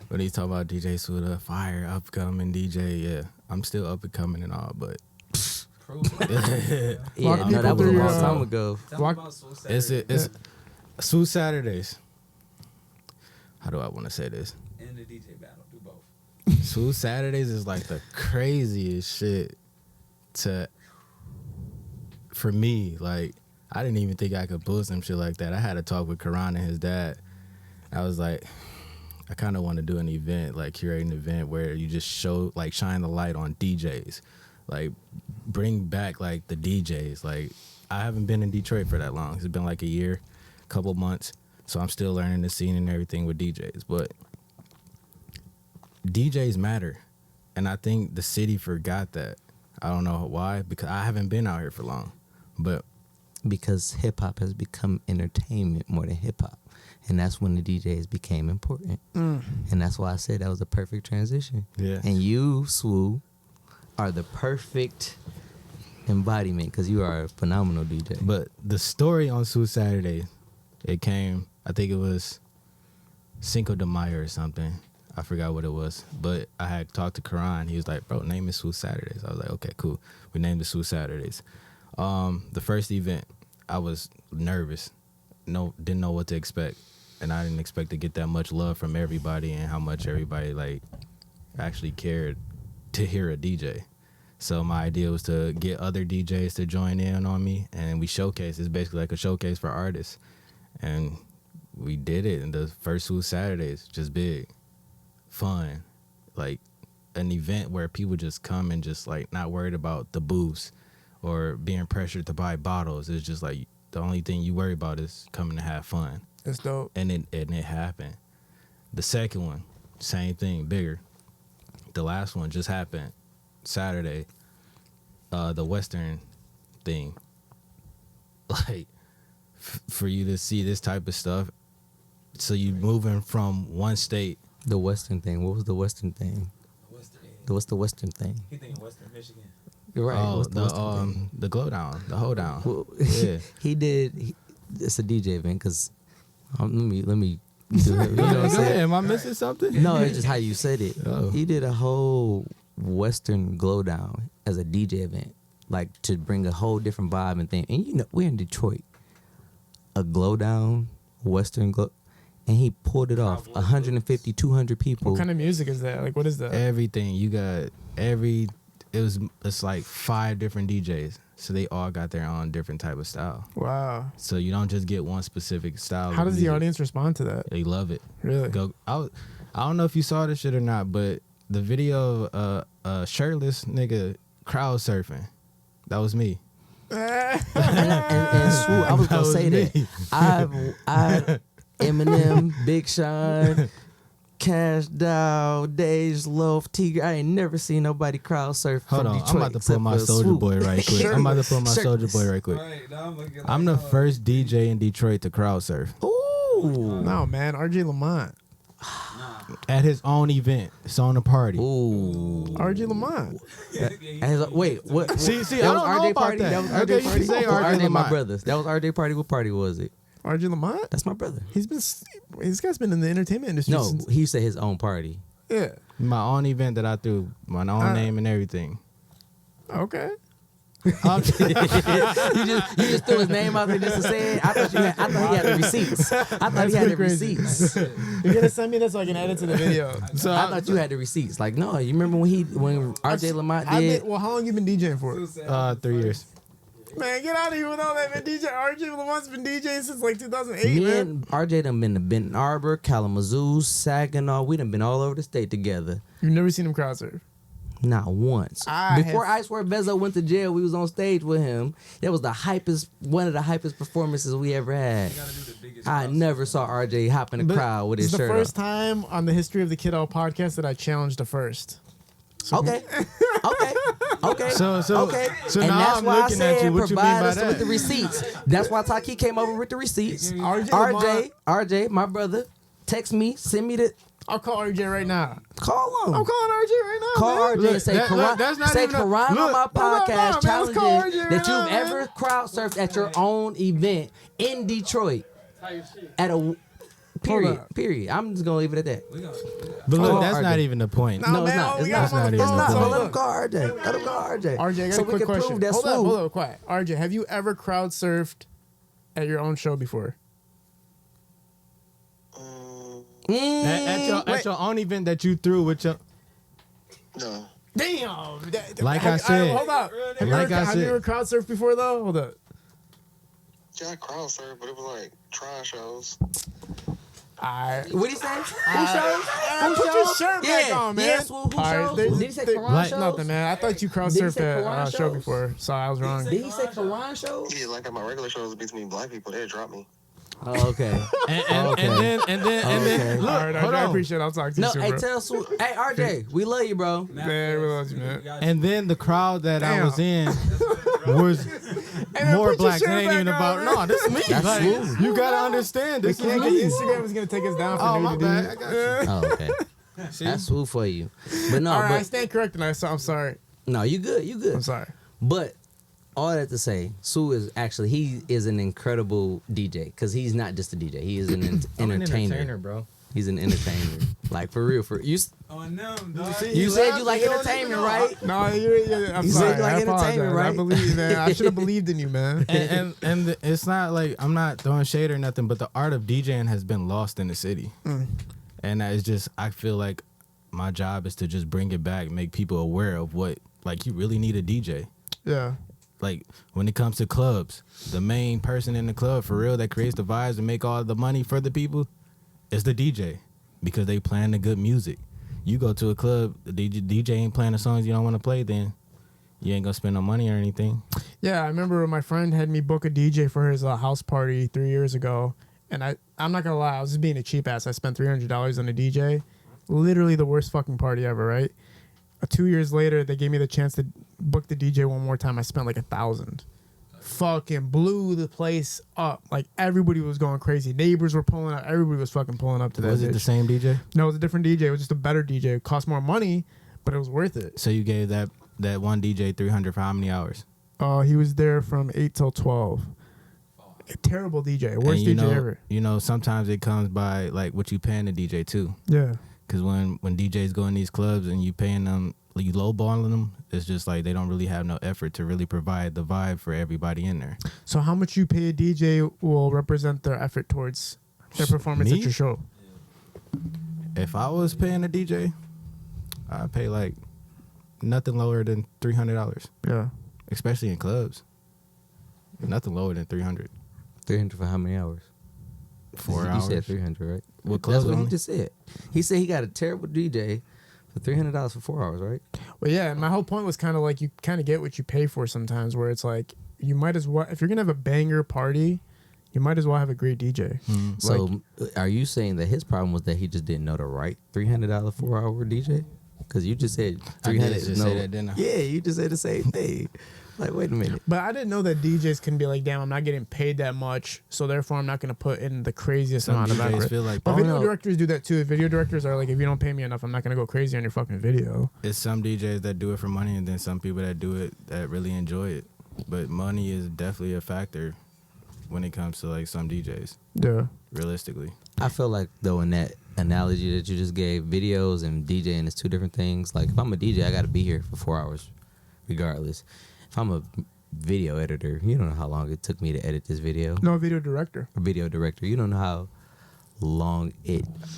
S5: when he's talking about DJ Swoo, the fire upcoming DJ. Yeah, I'm still up and coming and all, but.
S1: Yeah, no, that was a long time ago.
S5: It's Swoo Saturdays. How do I want to say this?
S3: And the DJ battle, do both.
S5: Swoo Saturdays is like the craziest shit for me. Like, I didn't even think I could pull some shit like that. I had a talk with Karan and his dad. I was like, I kind of want to do an event, like curate an event where you just shine the light on DJs. Like, bring back, like, the DJs. Like, I haven't been in Detroit for that long. It's been, like, a year, couple months. So I'm still learning the scene and everything with DJs. But DJs matter. And I think the city forgot that. I don't know why, because I haven't been out here for long. But
S1: because hip-hop has become entertainment more than hip-hop. And that's when the DJs became important. And that's why I said that was a perfect transition.
S5: Yeah.
S1: And you, Swoo, are the perfect embodiment, because you are a phenomenal DJ.
S5: But the story on Swoo Saturday, it came, I think it was Cinco de Mayo or something. I forgot what it was. But I had talked to Karan. He was like, bro, name it Swoo Saturdays. I was like, okay, cool. We named it Swoo Saturdays. The first event, I was nervous. Didn't know what to expect. And I didn't expect to get that much love from everybody and how much everybody like actually cared to hear a DJ. So my idea was to get other DJs to join in on me, and we showcase. It's basically like a showcase for artists. And we did it, and the first Swoo Saturdays, just big, fun, like an event where people just come and just like not worried about the booths or being pressured to buy bottles. It's just like the only thing you worry about is coming to have fun.
S2: That's dope.
S5: And it happened. The second one, same thing, bigger. The last one just happened Saturday. The Western thing. Like, for you to see this type of stuff, so you moving from one state.
S1: The Western thing. What was the Western thing? What's the Western thing?
S3: He thinking Western Michigan.
S1: You're right.
S5: Oh,
S1: What's the Western thing?
S5: the glow down, the hold down.
S1: Well,
S5: Yeah.
S1: It's a DJ event, because let me do it. You know what I'm saying?
S5: Am I missing something?
S1: No, it's just how you said it.
S5: Oh.
S1: He did a whole Western glow down as a DJ event, like to bring a whole different vibe and thing. And you know, we're in Detroit. A glow down, Western glow, and he pulled it off. 150, 200 people.
S2: What kind of music is that? Like, what is that?
S5: Everything. You got it's like 5 different DJs. So they all got their own different type of style.
S2: Wow.
S5: So you don't just get one specific style.
S2: How
S5: of
S2: does the
S5: music.
S2: audience respond to that?
S5: They love it.
S2: Really?
S5: I don't know if you saw this shit or not, but the video of a shirtless nigga crowd surfing, that was me.
S1: and Swoo, I was gonna say that. I Eminem, Big Sean, Cash Dow, Dej Loaf, Tigger. I ain't never seen nobody crowd surf.
S5: Hold
S1: from
S5: on,
S1: Detroit
S5: I'm about to pull my Soldier Boy right quick. I'm the first DJ in Detroit to crowd surf.
S1: Ooh.
S2: No, man. RJ Lamont.
S5: At his own event. It's on the party.
S1: Ooh.
S2: RJ Lamont.
S1: Wait, what?
S5: See,
S1: that
S5: I
S1: was
S5: don't know
S1: RJ
S5: about
S1: party.
S5: that.
S1: That was
S5: Okay,
S1: RJ
S5: you
S1: party.
S5: can say
S1: Oh,
S5: RJ
S1: RJ, my
S5: Lamont.
S1: brother. That was RJ party. What party was it?
S2: RJ Lamont.
S1: That's my brother.
S2: This guy's been in the entertainment industry.
S1: No,
S2: since,
S1: he said his own party.
S2: yeah.
S5: My own event that I threw. My own name and everything.
S2: Okay.
S1: You just threw his name out there just to say it. I thought he had the receipts. I thought he had the
S2: crazy.
S1: receipts.
S2: You're gonna send me this so I can edit to the video.
S5: So
S1: I thought you had the receipts. Like, no, you remember when RJ Lamont did?
S2: Well, how long you been DJing for?
S5: 3 years.
S2: Man, get out of here with all that, man. RJ Lamont's been DJing since like 2008,
S1: Me
S2: man.
S1: and RJ done been to Benton Arbor, Kalamazoo, Saginaw. We done been all over the state together.
S2: You've never seen him crowd surf.
S1: Not once.
S2: I
S1: Before
S2: have-
S1: I Swear Bezo went to jail, we was on stage with him. That was one of the hypest performances we ever had. I never saw RJ hop in the crowd with his
S2: This is the
S1: shirt
S2: first time on the History of the Kiddo podcast that I challenged the first.
S1: off. Okay. Okay.
S5: So
S1: okay.
S5: so
S1: And
S5: now
S1: that's
S5: I'm
S1: why I
S5: looking at
S1: said
S5: you. What you mean
S1: provide
S5: by
S1: us with the
S5: that?
S1: receipts. That's why Taki came over with the receipts.
S2: RJ,
S1: my brother, text me, send me the
S2: I'll call RJ right now.
S1: call him.
S2: I'm calling RJ right now.
S1: Call
S2: man.
S1: RJ
S5: Look,
S1: and say,
S5: look, that's not
S1: say
S5: even a-
S1: Karan on my
S5: look,
S1: podcast
S2: man, let's
S1: challenging
S2: call RJ right
S1: that
S2: now,
S1: you've
S2: man.
S1: ever crowd surfed at your own event in Detroit. At a period. I'm just gonna leave it at that.
S5: But look,
S1: Call
S5: that's
S1: RJ.
S5: not even the point.
S2: Nah,
S1: No, it's
S2: man,
S1: not.
S2: we
S1: It's
S2: got
S1: not.
S2: him on the
S5: It's
S2: phone.
S5: not
S1: So
S5: even
S1: let
S5: the
S1: him call RJ. Let him call RJ.
S2: RJ, I got
S1: so
S2: a
S1: we
S2: quick
S1: can
S2: question.
S1: prove that's
S2: Hold
S1: smooth.
S2: up, quiet. RJ, have you ever crowd surfed at your own show before?
S5: At your own event that you threw with your.
S6: No.
S2: Damn.
S5: Like I said.
S2: Hold up. Have you
S5: Like
S2: ever,
S5: I
S2: have you
S5: said.
S2: ever crowd surfed before though? Hold up.
S6: Yeah, I crowd surfed, but it was like trying shows.
S1: What he say? Who
S2: Put your shirt back on, man.
S1: Yes, who
S2: All right,
S1: shows?
S2: there's-
S1: Did he say
S2: there-
S1: Karan
S5: Like-
S1: shows?
S2: Nothing, man. I thought you crowd
S1: Did he
S2: surfed
S1: say
S2: at
S1: Karan
S2: a show
S1: shows?
S2: before, so I was wrong.
S1: Did he say Karan shows?
S6: Yeah, like at my regular shows between black people, they'd drop me.
S1: Oh, okay.
S5: And then look,
S2: All right,
S5: hold
S2: I
S5: on.
S2: appreciate it. I'll talk to you
S1: No,
S2: soon,
S1: hey,
S2: bro.
S1: tell Sue. Hey, RJ, we love you, bro.
S2: Man, we love you, man.
S5: And then the crowd that I
S2: Damn.
S5: was in was
S2: man,
S5: more
S2: put your
S5: blacks. It
S2: shirt
S5: ain't
S2: back
S5: even
S2: on,
S5: about.
S2: man.
S5: No, this is me.
S1: That's
S5: Like,
S1: smooth.
S5: you gotta understand. This is
S2: Can't
S5: me.
S2: Instagram is gonna take us down for
S5: Oh, my
S2: nudity.
S5: bad. I got you.
S1: Oh, okay. That's smooth for you. But no,
S2: All right, I
S1: but
S2: stand corrected. I'm sorry.
S1: no, you good. You good.
S2: I'm sorry.
S1: But all that to say, Sue is actually he is an incredible DJ because he's not just a DJ. He is an
S5: I'm an
S1: entertainer.
S5: entertainer, bro.
S1: He's an entertainer. Like for real. For you,
S3: On them, dog.
S1: you said you like entertainment, right?
S2: No, I'm
S1: You said
S2: sorry.
S1: you like
S2: I apologize.
S1: entertainment, right?
S2: I believe, man. I should have believed in you, man.
S5: And it's not like I'm not throwing shade or nothing, but the art of DJing has been lost in the city. And that is just I feel like my job is to just bring it back, make people aware of what like you really need a DJ.
S2: Yeah.
S5: Like when it comes to clubs, the main person in the club for real that creates the vibes and make all the money for the people is the DJ because they playing the good music. You go to a club, the DJ ain't playing the songs you don't want to play, then you ain't gonna spend no money or anything.
S2: Yeah, I remember my friend had me book a DJ for his house party 3 years ago, and I'm not gonna lie, I was just being a cheap ass. I spent $300 on a DJ, literally the worst fucking party ever, right? 2 years later, they gave me the chance to book the DJ one more time. I spent like $1,000. Fucking blew the place up. Like everybody was going crazy. Neighbors were pulling up. Everybody was fucking pulling up to that.
S5: Was it the
S2: bitch.
S5: same DJ?
S2: No, it was a different DJ. It was just a better DJ. It cost more money, but it was worth it.
S5: So you gave that one DJ 300 for how many hours?
S2: He was there from 8 till 12. A terrible DJ. Worst
S5: And
S2: DJ ever.
S5: You know, sometimes it comes by like what you paying the DJ too.
S2: Yeah.
S5: Because when DJs go in these clubs and you paying them, you lowballing them, it's just like they don't really have no effort to really provide the vibe for everybody in there.
S2: So how much you pay a DJ will represent their effort towards their performance
S5: Me?
S2: at your show.
S5: If I was paying a DJ, I'd pay like nothing lower than $300,
S2: Yeah.
S5: especially in clubs. Nothing lower than 300.
S1: 300 for how many hours?
S5: 4
S1: You
S5: hours.
S1: said 300, right?
S5: What
S1: That's
S5: clubs
S1: what he
S5: only?
S1: just said. He said he got a terrible DJ for $300 for 4 hours, right?
S2: Well, yeah, and my whole point was kind of like you kind of get what you pay for sometimes, where it's like you might as well, if you're going to have a banger party, you might as well have a great DJ.
S1: So are you saying that his problem was that he just didn't know the right $300 4-hour DJ? Because you just said
S5: I
S1: 300.
S5: did just say that, didn't I?
S1: Yeah, you just said the same thing. Like, wait a minute.
S2: But I didn't know that DJs can be like, damn, I'm not getting paid that much, so therefore I'm not going to put in the craziest
S5: Some
S2: amount of
S5: DJs
S2: effort.
S5: feel like,
S2: But
S1: Oh,
S2: video
S1: no.
S2: directors do that too. Video directors are like, if you don't pay me enough, I'm not going to go crazy on your fucking video.
S5: it's some DJs that do it for money, and then some people that do it that really enjoy it. But money is definitely a factor when it comes to like some DJs,
S2: Yeah.
S5: realistically.
S1: I feel like though in that analogy that you just gave, videos and DJing is two different things. Like if I'm a DJ, I got to be here for 4 hours, regardless. If I'm a video editor, you don't know how long it took me to edit this video.
S2: No, video director.
S1: A video director, you don't know how long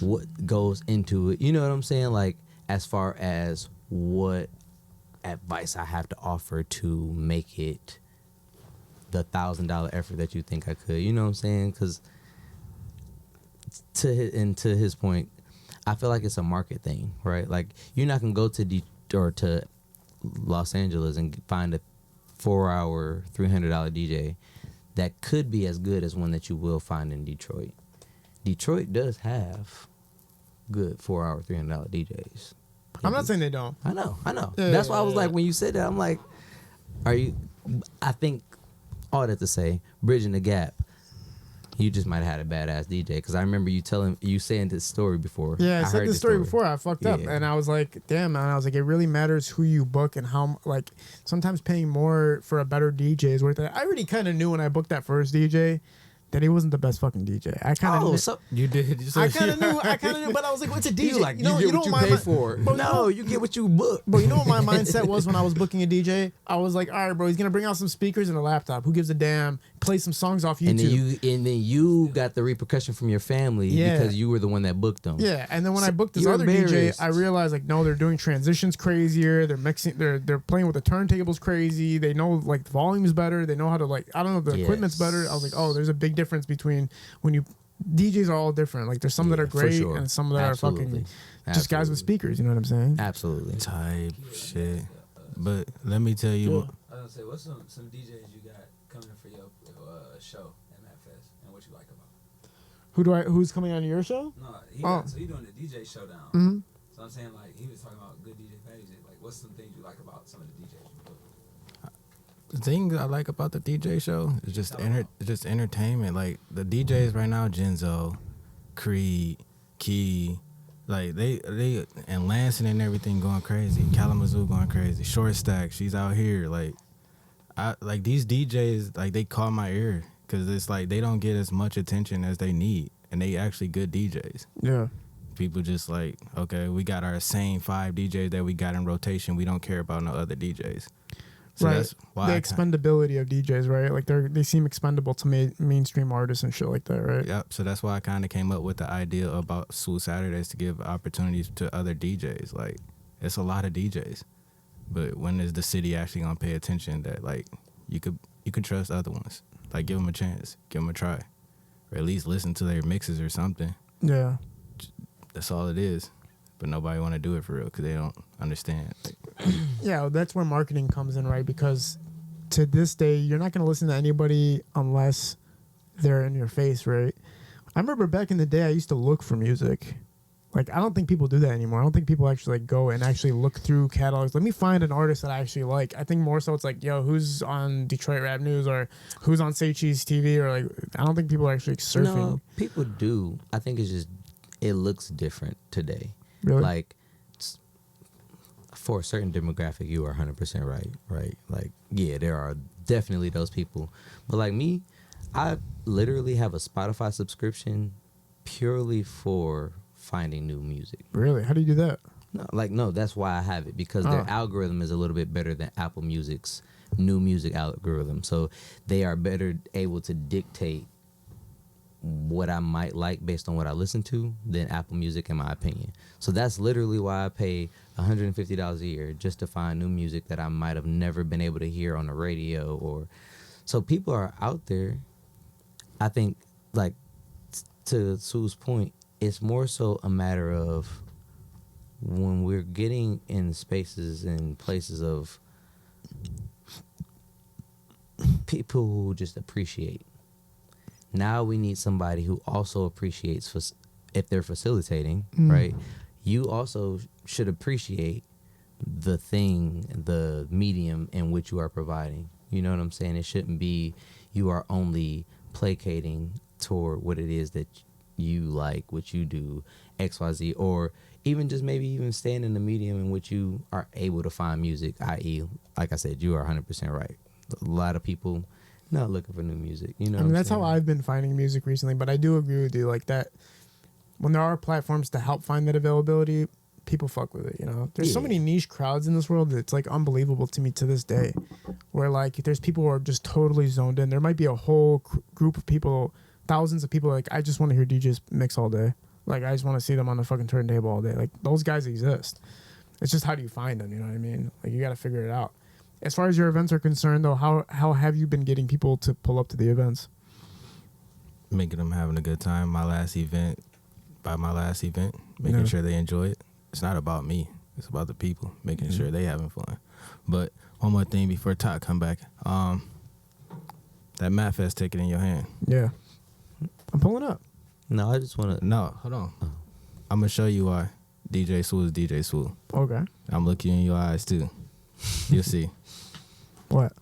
S1: what goes into it. You know what I'm saying? Like as far as what advice I have to offer to make it the $1,000 effort that you think I could. You know what I'm saying? Because to his point, I feel like it's a market thing, right? Like you're not gonna go to to Los Angeles and find a 4-hour $300 DJ that could be as good as one that you will find in Detroit. Detroit does have good 4-hour $300 DJs.
S2: I'm not saying they don't.
S1: I know.
S2: Yeah,
S1: That's why I was
S2: yeah.
S1: like, when you said that, I'm like, are you? I think all that to say, bridging the gap. You just might have had a badass DJ because I remember you saying this story before.
S2: Yeah, I said
S1: heard
S2: this story before. I fucked up,
S1: Yeah.
S2: and I was like, "Damn, man!" I was like, "It really matters who you book and how. Like, sometimes paying more for a better DJ is worth it." I already kind of knew when I booked that first DJ that he wasn't the best fucking DJ. I kind of.
S1: Oh, so
S5: You did.
S2: I kind of knew, but I was like, "What's a DJ?"
S1: you like you, get
S2: know
S1: what you
S2: my
S1: pay for.
S2: But
S1: No, you get what you book.
S2: But you know what my mindset was when I was booking a DJ? I was like, all right, bro, he's gonna bring out some speakers and a laptop. Who gives a damn? Play some songs off YouTube.
S1: And then you got the repercussion from your family
S2: Yeah.
S1: because you were the one that booked them.
S2: Yeah, and then when
S1: So
S2: I booked this
S1: you're
S2: other DJ,
S1: embarrassed.
S2: I realized like no, they're doing transitions crazier. They're mixing. They're playing with the turntables crazy. They know like the volume's better. They know how to like I don't know the equipment's better. I was like, oh, there's a big difference between when you DJs are all different. Like there's some that
S1: Yeah,
S2: are
S1: for
S2: great
S1: sure.
S2: and some that
S1: Absolutely.
S2: are fucking just guys with
S1: Absolutely.
S2: speakers. You know what I'm saying?
S1: Absolutely.
S5: type shit. But let me tell you,
S3: I was gonna say, what's some DJs you got coming for your show at MapFest, and what you like about it?
S2: Who's coming on your show?
S3: No,
S2: Oh.
S3: he doing the DJ showdown.
S2: Mm-hmm.
S3: So I'm saying like he was talking about good DJ music. Like, what's some things you like about some of the DJs you book?
S5: the thing I like about the DJ show is just just entertainment. Like the DJs right now, Genzo, Creed, Key, like they and Lansing and everything going crazy. Kalamazoo going crazy. Short Stack, she's out here. Like I like these DJs. Like they caught my ear because it's like they don't get as much attention as they need, and they actually good DJs.
S2: Yeah.
S5: People just like, okay, we got our same 5 DJs that we got in rotation. We don't care about no other DJs. So
S2: right.
S5: that's why
S2: The
S5: I
S2: expendability of DJs, right? Like they seem expendable to mainstream artists and shit like that, right?
S5: Yep. So that's why I kind of came up with the idea about Swoop Saturdays to give opportunities to other DJs. Like, it's a lot of DJs, but when is the city actually gonna pay attention that like you could trust other ones? Like, give them a chance, give them a try, or at least listen to their mixes or something.
S2: Yeah.
S5: That's all it is. But nobody want to do it for real because they don't understand. Like,
S2: Yeah, that's where marketing comes in, right? Because to this day, you're not going to listen to anybody unless they're in your face, right? I remember back in the day, I used to look for music. Like, I don't think people do that anymore. I don't think people actually like go and actually look through catalogs. Let me find an artist that I actually like. I think more so it's like, yo, who's on Detroit Rap News or who's on Say Cheese TV or like, I don't think people are actually surfing.
S1: No, people do. I think it's just it looks different today.
S2: Really?
S1: Like for a certain demographic, you are 100% right? Like, yeah, there are definitely those people. But like me, I literally have a Spotify subscription purely for finding new music.
S2: Really? How do you do that?
S1: No, that's why I have it, because their
S2: Oh.
S1: algorithm is a little bit better than Apple Music's new music algorithm. So they are better able to dictate what I might like based on what I listen to than Apple Music, in my opinion. So that's literally why I pay $150 a year just to find new music that I might have never been able to hear on the radio. Or so people are out there. I think, like, to Sue's point, it's more so a matter of when we're getting in spaces and places of people who just appreciate. Now we need somebody who also appreciates if they're facilitating, right? You also should appreciate the thing, the medium in which you are providing. You know what I'm saying? It shouldn't be you are only placating toward what it is that you like, what you do, XYZ, or even just maybe even staying in the medium in which you are able to find music, i.e., like I said, you are 100% right. A lot of people not looking for new music. You know,
S2: I mean, that's how I've been finding music recently, but I do agree with you, like that when there are platforms to help find that availability, people fuck with it, you know? There's so many niche crowds in this world that it's like unbelievable to me to this day, where like there's people who are just totally zoned in. There might be a whole group of people, thousands of people, like I just want to hear DJs mix all day. Like I just want to see them on the fucking turntable all day. Like those guys exist. It's just how do you find them, you know what I mean? Like you got to figure it out. As far as your events are concerned though, how have you been getting people to pull up to the events?
S5: Making them having a good time. My last event, making sure they enjoy it. It's not about me. It's about the people, making sure they having fun. But one more thing before Todd come back. That Matt Fest ticket in your hand.
S2: Yeah. I'm pulling up.
S1: No, I just want to.
S5: No, hold on. I'm going to show you why DJ Swoo is DJ Swoo.
S2: Okay.
S5: I'm looking in your eyes, too. You'll see.
S2: What?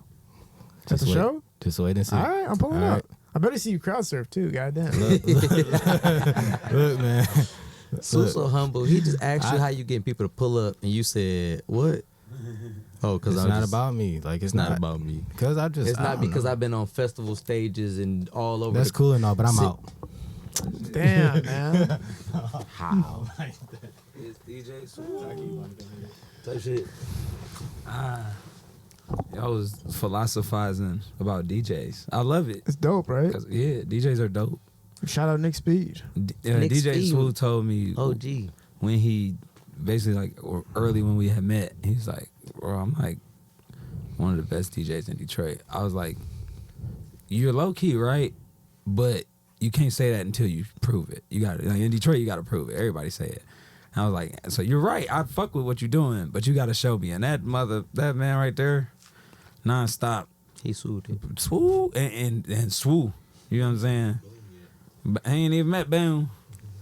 S2: At the
S5: wait.
S2: show?
S5: Just wait and see.
S2: All right, I'm pulling
S5: All
S2: up.
S5: right.
S2: I better see you crowd surf too, goddamn.
S5: Look, man.
S1: So humble. He just asked you how you getting people to pull up, and you said what? Oh, because
S5: it's not about me. Like it's not
S1: about me.
S5: Because
S1: it's not because I've been on festival stages and all over.
S5: That's cool and all, but I'm out.
S2: Damn, man.
S1: How?
S3: It's DJ
S1: Type shit.
S3: I was philosophizing about DJs. I love it.
S2: It's dope, right?
S3: Yeah, DJs are dope.
S2: Shout out Nick Speed.
S1: Nick
S3: DJ
S1: Speed.
S3: Swoo told me
S1: OG.
S3: when he basically like or early when we had met, he's like, bro, I'm like one of the best DJs in Detroit. I was like, you're low key, right? But you can't say that until you prove it. You got to, like in Detroit, you got to prove it. Everybody say it. And I was like, so you're right. I fuck with what you're doing, but you got to show me. And that man right there, nonstop.
S1: He swooed it.
S3: Swoo and swoo. You know what I'm saying? But I ain't even met Boom.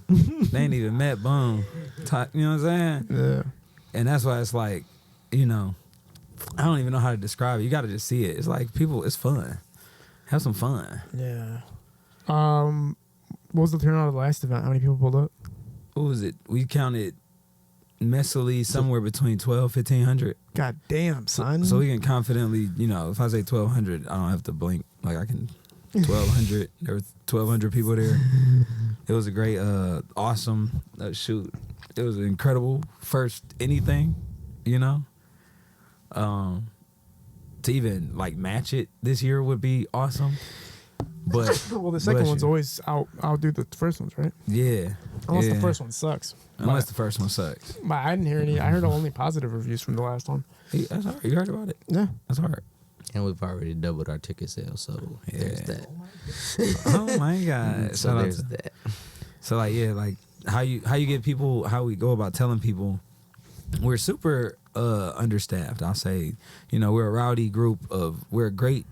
S3: They ain't even met Boom. You know what I'm saying?
S2: Yeah.
S3: And that's why it's like, you know, I don't even know how to describe it. You got to just see it. It's like people, it's fun. Have some fun.
S2: Yeah. What was the turnout of the last event? How many people pulled up?
S3: What was it? We counted messily somewhere between 1,500.
S2: God damn, son.
S3: So we can confidently, you know, if I say 1,200, I don't have to blink. Like I can 1,200. There were 1,200 people there. It was a great, awesome shoot. It was an incredible first anything, you know. To even like match it this year would be awesome. But
S2: well, the second one's always outdo the first ones, right?
S3: Yeah.
S2: Unless the first one sucks.
S3: Unless the first one sucks.
S2: But I didn't hear any. I heard only positive reviews from the last one.
S3: That's hard. You heard about it?
S2: Yeah.
S3: That's hard.
S1: And we've already doubled our ticket sales, so there's that.
S3: Oh my God.
S1: So there's that.
S3: So like, yeah, like how you get people, how we go about telling people we're super understaffed. I'll say, you know, we're a great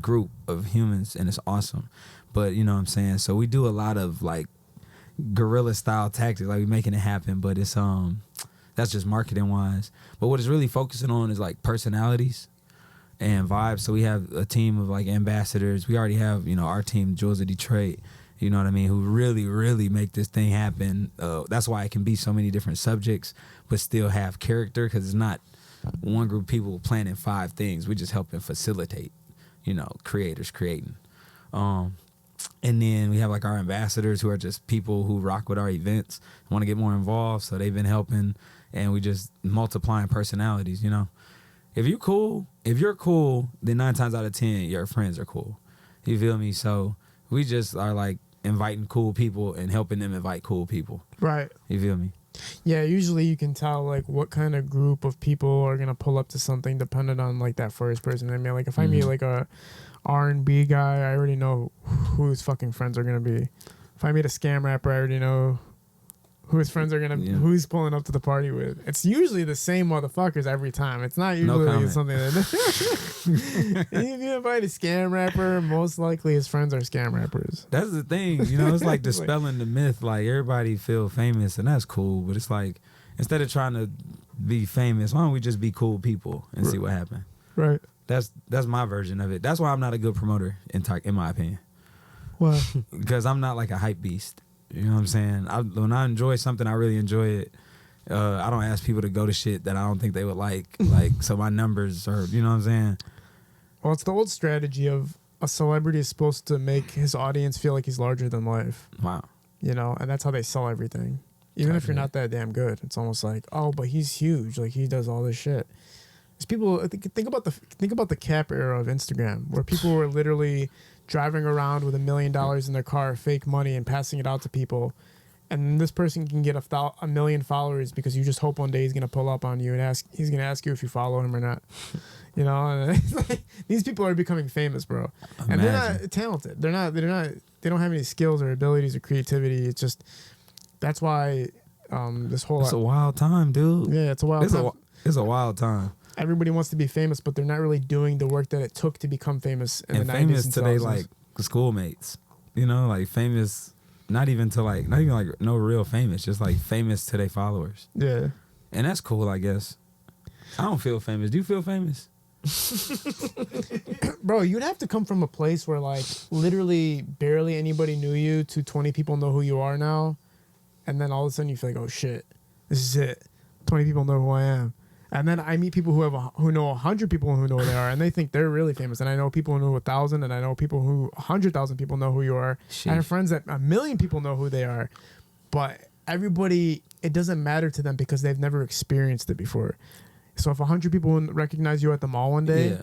S3: group of humans and it's awesome. But you know what I'm saying? So we do a lot of like guerrilla style tactics, like we making it happen, but it's that's just marketing wise. But what it's really focusing on is like personalities and vibes. So we have a team of like ambassadors. We already have, you know, our team, Jewels of Detroit, you know what I mean, who really, really make this thing happen. That's why it can be so many different subjects, but still have character, because it's not one group of people planning 5 things. We're just helping facilitate, you know, creators creating. And then we have like our ambassadors, who are just people who rock with our events, want to get more involved. So they've been helping, and we just multiplying personalities, you know. If you're cool, then 9 times out of 10, your friends are cool. You feel me? So we just are like inviting cool people and helping them invite cool people.
S2: Right.
S3: You feel me?
S2: Yeah, usually you can tell like what kind of group of people are gonna pull up to something depending on like that first person. I mean, like if I meet like a R&B guy, I already know who his fucking friends are gonna be. If I meet a scam rapper, I already know who his friends are gonna be, who he's pulling up to the party with. It's usually the same motherfuckers every time. It's not usually something that if you invite a scam rapper, most likely his friends are scam rappers.
S3: That's the thing, you know, it's like dispelling the myth. Like everybody feel famous and that's cool, but it's like instead of trying to be famous. Why don't we just be cool people and see what happens?
S2: Right.
S3: That's my version of it. That's why I'm not a good promoter in my opinion.
S2: Well,
S3: Because I'm not like a hype beast. You know what I'm saying? When I enjoy something, I really enjoy it. I don't ask people to go to shit that I don't think they would like. So my numbers are, you know what I'm saying?
S2: well, it's the old strategy of a celebrity is supposed to make his audience feel like he's larger than life.
S3: Wow.
S2: You know, and that's how they sell everything. Even if you're not that damn good, it's almost like, oh, but he's huge. Like he does all this shit. There's people think about the cap era of Instagram, where people were literally driving around with $1 million in their car, fake money, and passing it out to people. And this person can get a million followers because you just hope one day he's gonna pull up on you and he's gonna ask you if you follow him or not. You know, and it's like, these people are becoming famous, bro.
S3: Imagine.
S2: And they're not talented. They don't have any skills or abilities or creativity. It's just that's why this whole
S3: It's a wild time, dude.
S2: yeah, it's a wild time.
S3: It's a wild time.
S2: Everybody wants to be famous, but they're not really doing the work that it took to become famous in
S3: And
S2: the 90s
S3: famous
S2: and
S3: today,
S2: 2000s.
S3: like schoolmates. You know, like famous. Not even like no real famous. Just like famous to their followers.
S2: Yeah.
S3: And that's cool, I guess. I don't feel famous. Do you feel famous?
S2: Bro, you'd have to come from a place where like literally barely anybody knew you to 20 people know who you are now. And then all of a sudden you feel like, oh shit, this is it. 20 people know who I am. And then I meet people who know 100 people who know who they are, and they think they're really famous. And I know people who know 1,000, and I know people who 100,000 people know who you are.
S1: Sheesh.
S2: I have friends that 1 million people know who they are. But everybody, it doesn't matter to them because they've never experienced it before. So if 100 people recognize you at the mall one day,
S3: Yeah.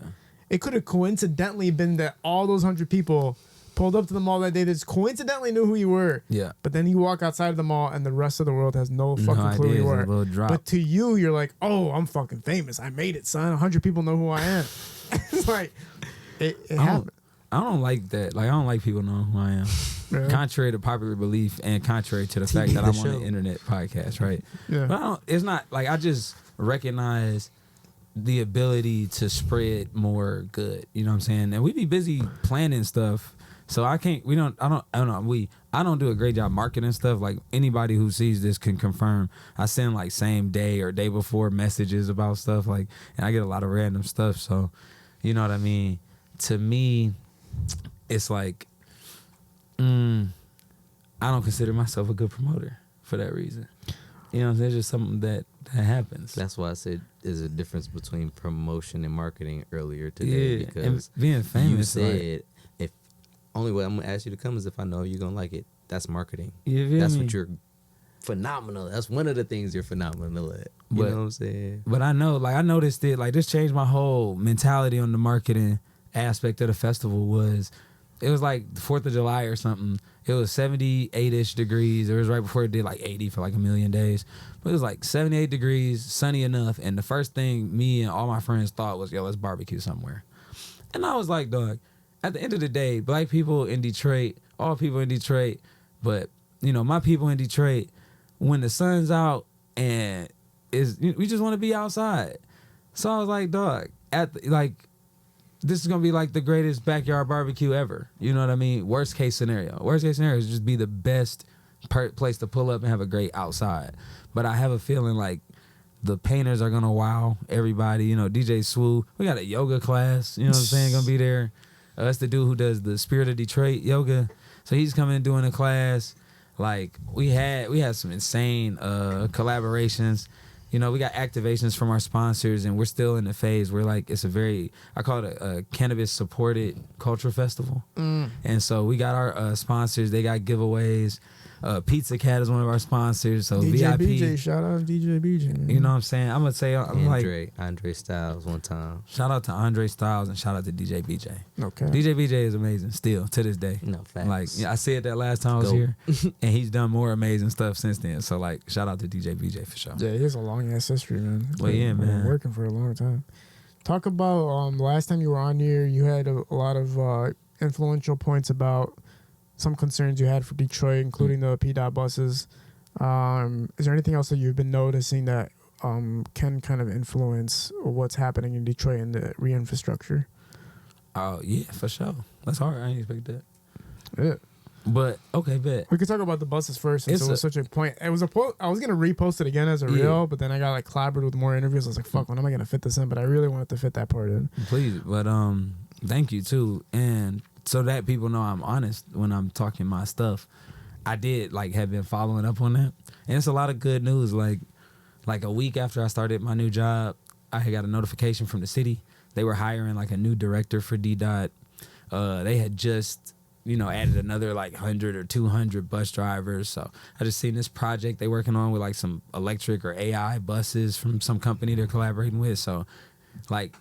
S2: it could have coincidentally been that all those 100 people pulled up to the mall that day that just coincidentally knew who you were.
S3: Yeah.
S2: But then you walk outside of the mall and the rest of the world has no fucking
S3: No
S2: clue who
S3: idea.
S2: you
S3: It's a
S2: are.
S3: little drop.
S2: But to you, you're like, oh, I'm fucking famous. I made it, son. 100 people know who I am. It's like, it happened.
S3: I don't like that. Like I don't like people knowing who I am.
S2: Yeah.
S3: Contrary to popular belief and contrary to the fact
S1: TV
S3: that
S1: the
S3: I'm on
S1: show.
S3: the internet podcast, right?
S2: Yeah.
S3: But it's not like I just recognize the ability to spread more good. You know what I'm saying? And we be busy planning stuff. So I don't do a great job marketing stuff. Like anybody who sees this can confirm. I send like same day or day before messages about stuff, like, and I get a lot of random stuff. So, you know what I mean? To me, it's like, I don't consider myself a good promoter for that reason. You know, there's just something that happens.
S1: That's why I said there's a difference between promotion and marketing earlier today.
S3: Yeah,
S1: Because
S3: and being famous,
S1: you
S3: like,
S1: said if only way I'm gonna ask you to come is if I know you're gonna like it. That's marketing.
S3: you feel
S1: That's
S3: me?
S1: what you're phenomenal. That's one of the things you're phenomenal at. You
S3: But-
S1: know what I'm saying?
S3: But I know, like, I noticed it. Like, this changed my whole mentality on the marketing aspect of the festival. It was like the 4th of July or something. It was 78-ish degrees. It was right before it did like 80 for like a million days. But it was like 78 degrees, sunny enough. And the first thing me and all my friends thought was, yo, let's barbecue somewhere. And I was like, dog, at the end of the day, black people in Detroit, all people in Detroit, but, you know, my people in Detroit, when the sun's out and we just want to be outside. So I was like, dog, this is going to be like the greatest backyard barbecue ever. You know what I mean? Worst case scenario. Worst case scenario is just be the best place to pull up and have a great outside. But I have a feeling like the painters are going to wow everybody. You know, DJ Swoo. We got a yoga class. You know what I'm saying? Going to be there. That's the dude who does the Spirit of Detroit yoga. So he's coming and doing a class. Like, we had some insane collaborations. You know, we got activations from our sponsors, and we're still in the phase where, like, it's I call it a cannabis-supported culture festival. And so we got our sponsors. They got giveaways. Pizza Cat is one of our sponsors. So
S2: DJ
S3: VIP.
S2: BJ, shout out to DJ BJ. Man.
S3: You know what I'm saying? I'm going to say,
S1: Andre Styles one time.
S3: shout out to Andre Styles and shout out to DJ BJ.
S2: Okay.
S3: DJ BJ is amazing still to this day.
S1: No, facts.
S3: Like, I said that last time I was
S1: Go.
S3: here, and he's done more amazing stuff since then. So, like, shout out to DJ BJ for sure.
S2: Yeah, he has a long ass history, man.
S3: Well, yeah,
S2: Been
S3: man.
S2: working for a long time. Talk about last time you were on here, you had a lot of influential points about some concerns you had for Detroit, including the PDOT buses. Is there anything else that you've been noticing that can kind of influence what's happening in Detroit and the re-infrastructure?
S3: Oh, yeah, for sure. That's hard. I didn't expect that.
S2: Yeah.
S3: But okay, bet.
S2: We could talk about the buses first since
S3: It's
S2: it was such a point. It was a I was gonna repost it again as a reel, but then I got like clobbered with more interviews. I was like, fuck, when am I gonna fit this in? But I really wanted to fit that part in.
S3: Please, but thank you too, and so that people know I'm honest when I'm talking my stuff. I did like have been following up on that, and it's a lot of good news. Like a week after I started my new job, I had got a notification from the city. They were hiring like a new director for DDOT. They had just added another like 100 or 200 bus drivers. So I just seen this project they working on with like some electric or AI buses from some company they're collaborating with. So like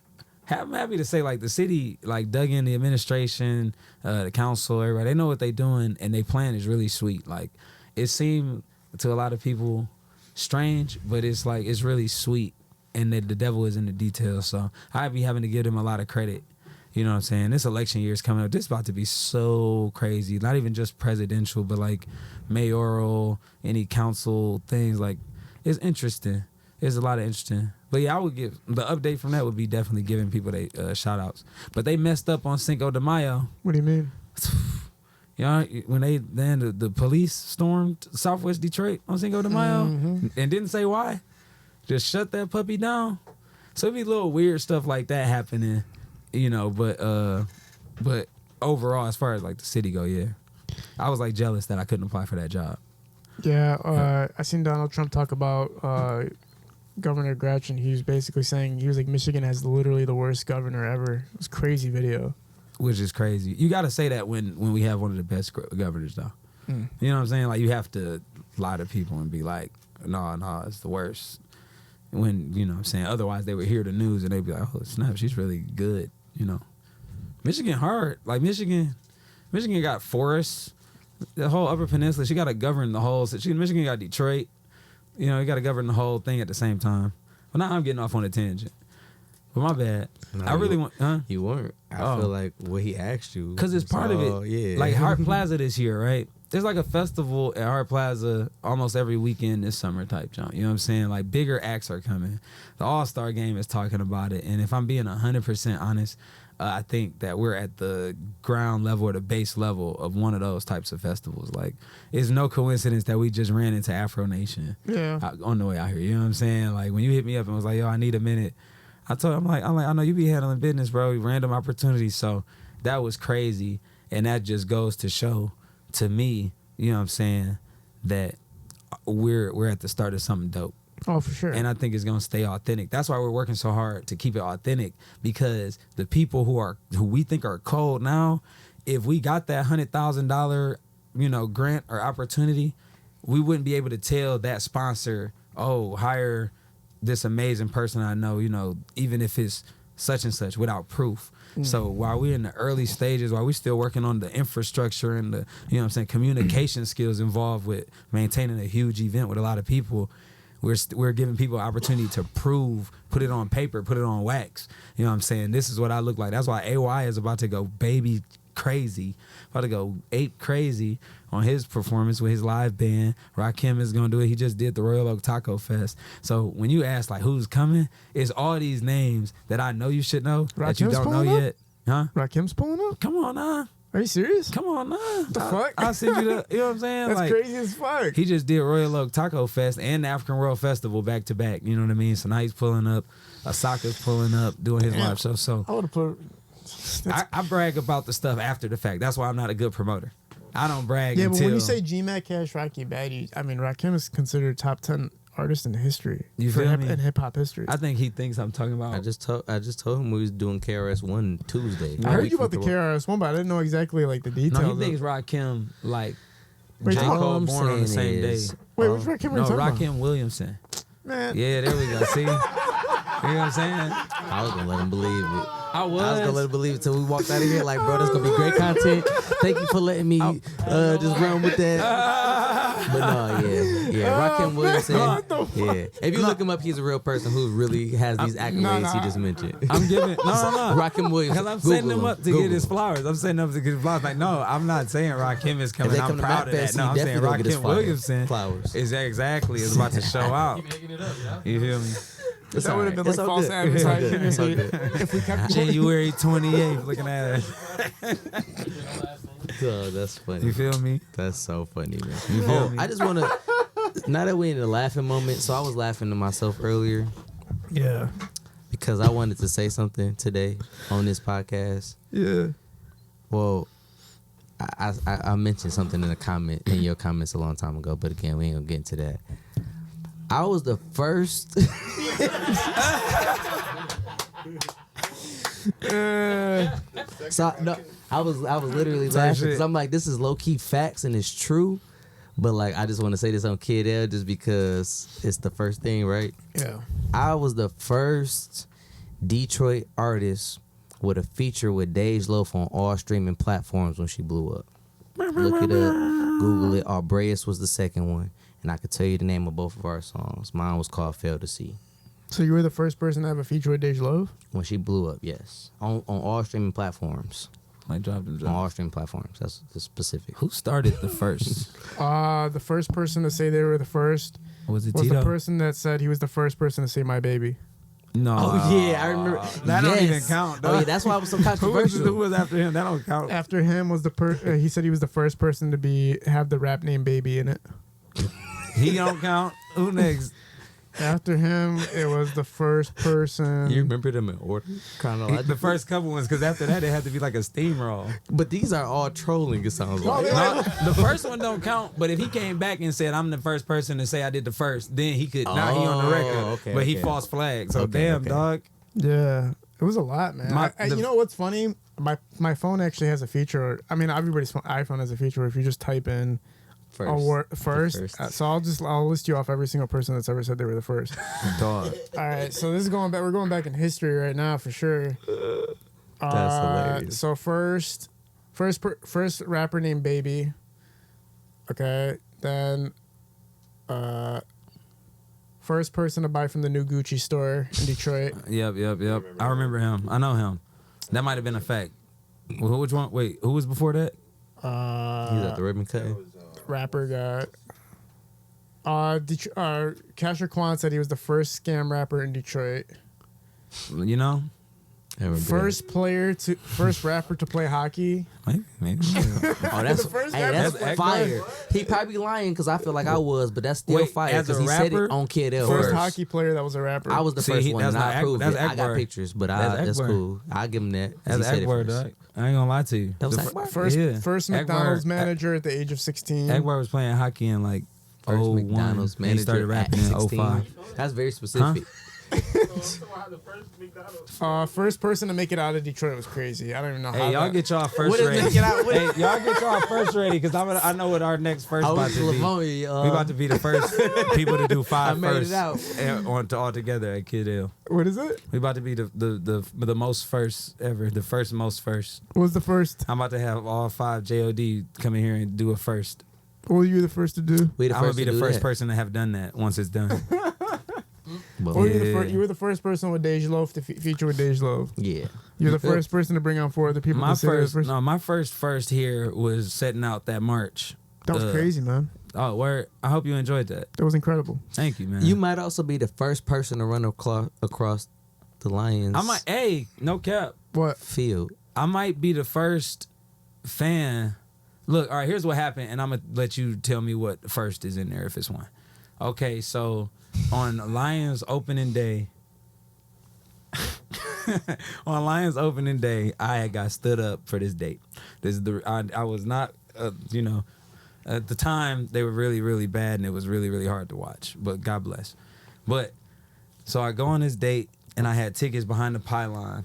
S3: I'm happy to say like the city like dug in, the administration, the council, everybody, they know what they doing and their plan is really sweet. Like it seemed to a lot of people strange, but it's like it's really sweet, and that the devil is in the details. So I'd be having to give them a lot of credit. You know what I'm saying? This election year is coming up. This is about to be so crazy. Not even just presidential, but like mayoral, any council things. Like it's interesting. There's a lot of interesting. But yeah, I would give the update from that would be definitely giving people they shout outs. But they messed up on Cinco de Mayo.
S2: What do you mean?
S3: When the police stormed Southwest Detroit on Cinco de Mayo and didn't say why, just shut that puppy down. So it'd be little weird stuff like that happening. But overall, as far as like the city go, yeah, I was like jealous that I couldn't apply for that job.
S2: Yeah, I seen Donald Trump talk about Governor Gretchen. He was basically saying he was like Michigan has literally the worst governor ever. It was a crazy video.
S3: Which is crazy. You got to say that when we have one of the best governors, though. You know what I'm saying? Like you have to lie to people and be like, no, it's the worst. When you know what I'm saying, otherwise they would hear the news and they'd be like, oh snap, she's really good. Michigan hard. Like Michigan got forests, the whole Upper Peninsula. She got to govern the whole. Michigan got Detroit. You got to govern the whole thing at the same time. But now I'm getting off on a tangent. But my bad.
S1: No,
S3: I really want. Huh?
S1: You weren't. I feel like what he asked you.
S3: Because it's part of it.
S1: Yeah.
S3: Like Hart Plaza this year, right? There's like a festival at Hart Plaza almost every weekend this summer type jump. You know what I'm saying? Like bigger acts are coming. The All-Star Game is talking about it. And if I'm being 100% honest, I think that we're at the ground level or the base level of one of those types of festivals. Like, it's no coincidence that we just ran into Afro Nation on the way out here. You know what I'm saying? Like, when you hit me up and was like, yo, I need a minute. I told him, I'm like, I know you be handling business, bro. Random opportunities. So that was crazy. And that just goes to show to me, you know what I'm saying, that we're at the start of something dope.
S2: Oh, for sure.
S3: And I think it's gonna stay authentic. That's why we're working so hard to keep it authentic, because the people who we think are cold now, if we got that $100,000, grant or opportunity, we wouldn't be able to tell that sponsor, oh, hire this amazing person I know, even if it's such and such, without proof. So while we're in the early stages, while we're still working on the infrastructure and the, communication skills involved with maintaining a huge event with a lot of people, we're giving people an opportunity to prove, put it on paper, put it on wax. You know what I'm saying? This is what I look like. That's why AY is about to go baby crazy, about to go ape crazy on his performance with his live band. Rakim is going to do it. He just did the Royal Oak Taco Fest. So when you ask like who's coming, it's all these names that I know you should know that you don't know yet. Huh?
S2: Rakim's pulling up?
S3: Come on now.
S2: Are you serious?
S3: Come on now.
S2: What the fuck?
S3: I'll send you the, you know what I'm saying?
S2: That's
S3: like,
S2: crazy as fuck.
S3: He just did Royal Oak Taco Fest and the African World Festival back to back. You know what I mean? So now he's pulling up. Asaka's pulling up, doing his live show. So
S2: I would have put...
S3: I brag about the stuff after the fact. That's why I'm not a good promoter. I don't brag until...
S2: Yeah, but when you say GMac Cash, Rakim, Badd, Rakim is considered top 10 artist in history.
S3: You feel me?
S2: In hip-hop history.
S3: I think he thinks I'm talking about...
S1: I just told him we was doing KRS-One Tuesday.
S2: I heard you about the KRS-One, but I didn't know exactly like the details.
S3: No, he thinks Rakim like
S2: Wait,
S3: J. Cole born on the same day.
S2: Wait, which Rakim are you talking about?
S3: Rakim Williamson.
S2: Man.
S3: Yeah, there we go. See? You know what I'm saying?
S1: I was gonna let him believe it.
S3: I was
S1: gonna let him believe it till we walked out of here. Like, bro, that's gonna be great content. Thank you for letting me just run with that. But no, yeah, Rakim Williamson. Yeah, if you look him up, he's a real person who really has these accolades he just mentioned.
S3: I'm giving no.
S1: Rakim Williamson.
S3: Because I'm setting him up to get his flowers. I'm setting up to get his flowers. Like, no, I'm not saying Rakim is coming. I'm proud of that. No, I'm saying Rakim Williamson
S1: flowers.
S3: Is about to show out.
S7: You making it up, yeah?
S3: You feel me?
S2: That would have been like false advertising if we kept
S3: January 28th, looking at it.
S1: Oh, that's funny.
S3: You feel me?
S1: That's so funny, man.
S3: You feel me?
S1: I just want to. Now that we're in the laughing moment, so I was laughing to myself earlier
S2: Yeah.
S1: because I wanted to say something today on this podcast.
S2: Yeah.
S1: Well, I mentioned something in your comments a long time ago, but again, we ain't gonna get into that. I was the first. So no, I was literally laughing because I'm like, this is low key facts and it's true, but like I just want to say this on Kid L just because it's the first thing, right?
S2: Yeah.
S1: I was the first Detroit artist with a feature with Dej Loaf on all streaming platforms when she blew up. Look it up, Google it. Arbraeus was the second one, and I could tell you the name of both of our songs. Mine was called "Fail to See."
S2: So you were the first person to have a feature with Dej Loaf?
S1: When she blew up, yes, on all streaming platforms.
S3: Like drop them.
S1: On all streaming platforms. That's the specific.
S3: Who started the first?
S2: The first person to say they were the first
S3: Was it
S2: was
S3: Tito?
S2: the person that said he was the first person to say "my baby."
S3: No.
S1: Oh yeah, I remember.
S3: That don't
S1: Yes.
S3: even count.
S1: Oh yeah, that's why it was so controversial.
S3: Who was after him? That don't count.
S2: After him was he said he was the first person to have the rap name Baby in it.
S3: He don't count. Who next?
S2: After him, it was the first person.
S1: You remember them in order, chronologically.
S3: The first couple ones, because after that it had to be like a steamroll.
S1: But these are all trolling. It sounds like.
S3: No, the first one don't count. But if he came back and said, "I'm the first person to say I did the first," then he could. Now he on the record.
S1: Okay,
S3: but he
S1: okay.
S3: false flagged. So
S1: Okay,
S3: damn,
S1: okay.
S3: dog.
S2: Yeah, it was a lot, man. You know what's funny? My phone actually has a feature. I mean, everybody's iPhone has a feature where if you just type in a word first. So I'll list you off every single person that's ever said they were the first.
S3: Dog.
S2: All right, so this is going back. We're going back in history right now for sure.
S1: That's hilarious.
S2: So first rapper named Baby. Okay, then first person to buy from the new Gucci store in Detroit.
S3: Yep. I remember him. I know him. That might have been a fact. Well, which one? Wait, who was before that?
S1: He's at the ribbon cutting.
S2: Rapper got Casher Quan said he was the first scam rapper in Detroit.
S3: You know?
S2: First rapper to play hockey.
S3: Maybe.
S1: Oh, that's
S3: That's
S1: fire. He probably lying because I feel like I was, but that's still fire
S3: as a
S1: because he said
S3: rapper?
S1: it on Kid L.
S2: First hockey player that was a rapper.
S1: I was the
S3: See,
S1: first one,
S3: that's
S1: and
S3: not
S1: I proved it.
S3: that's
S1: I got
S3: Akbar.
S1: pictures, but
S3: That's
S1: that's
S3: Akbar.
S1: cool. I'll give him that.
S3: That's
S1: He said it
S3: Akbar,
S1: first.
S3: dog. I ain't gonna lie to you.
S1: That was Akbar?
S2: First McDonald's manager at the age of 16.
S3: Akbar was playing hockey in like
S1: First
S3: 01.
S1: McDonald's
S3: And he started
S1: manager
S3: rapping
S1: at
S3: in
S1: 16.
S3: 05.
S1: That's very specific.
S2: First person to make it out of Detroit was crazy. I don't even know how.
S3: Hey, y'all get y'all first
S1: What is
S3: ready.
S1: make it out? What
S3: Hey, y'all get y'all first ready because I know what our next first
S1: I
S3: about
S1: was
S3: to be.
S1: Livonia.
S3: We about to be the first people to do five
S1: I made
S3: first
S1: it out.
S3: all together at Kid L.
S2: What is it?
S3: We about to be the most first ever, the first most first.
S2: What was the first?
S3: I'm about to have all 5 JOD come in here and do a first.
S2: What were you the first to do?
S1: We the
S3: I'm gonna
S1: first
S3: be
S1: to
S3: the
S1: do
S3: first
S1: that.
S3: person to have done that once it's done.
S1: But
S2: Or
S3: Yeah.
S2: you were the first person with Dej Loaf to feature with Dej Loaf.
S1: yeah.
S2: You're the first person to bring on 4 other people.
S3: My
S2: considered
S3: first, my first here was setting out that march.
S2: That was crazy, man.
S3: Oh, word! I hope you enjoyed that.
S2: That was incredible.
S3: Thank you, man.
S1: You might also be the first person to run across the Lions
S3: I might. Hey, no cap.
S2: What?
S1: field.
S3: I might be the first fan. Look, all right, here's what happened, and I'm going to let you tell me what first is in there if it's one. Okay, so on Lions opening day, I had got stood up for this date. This is I was not, at the time, they were really, really bad, and it was really, really hard to watch, but God bless. But, so I go on this date, and I had tickets behind the pylon.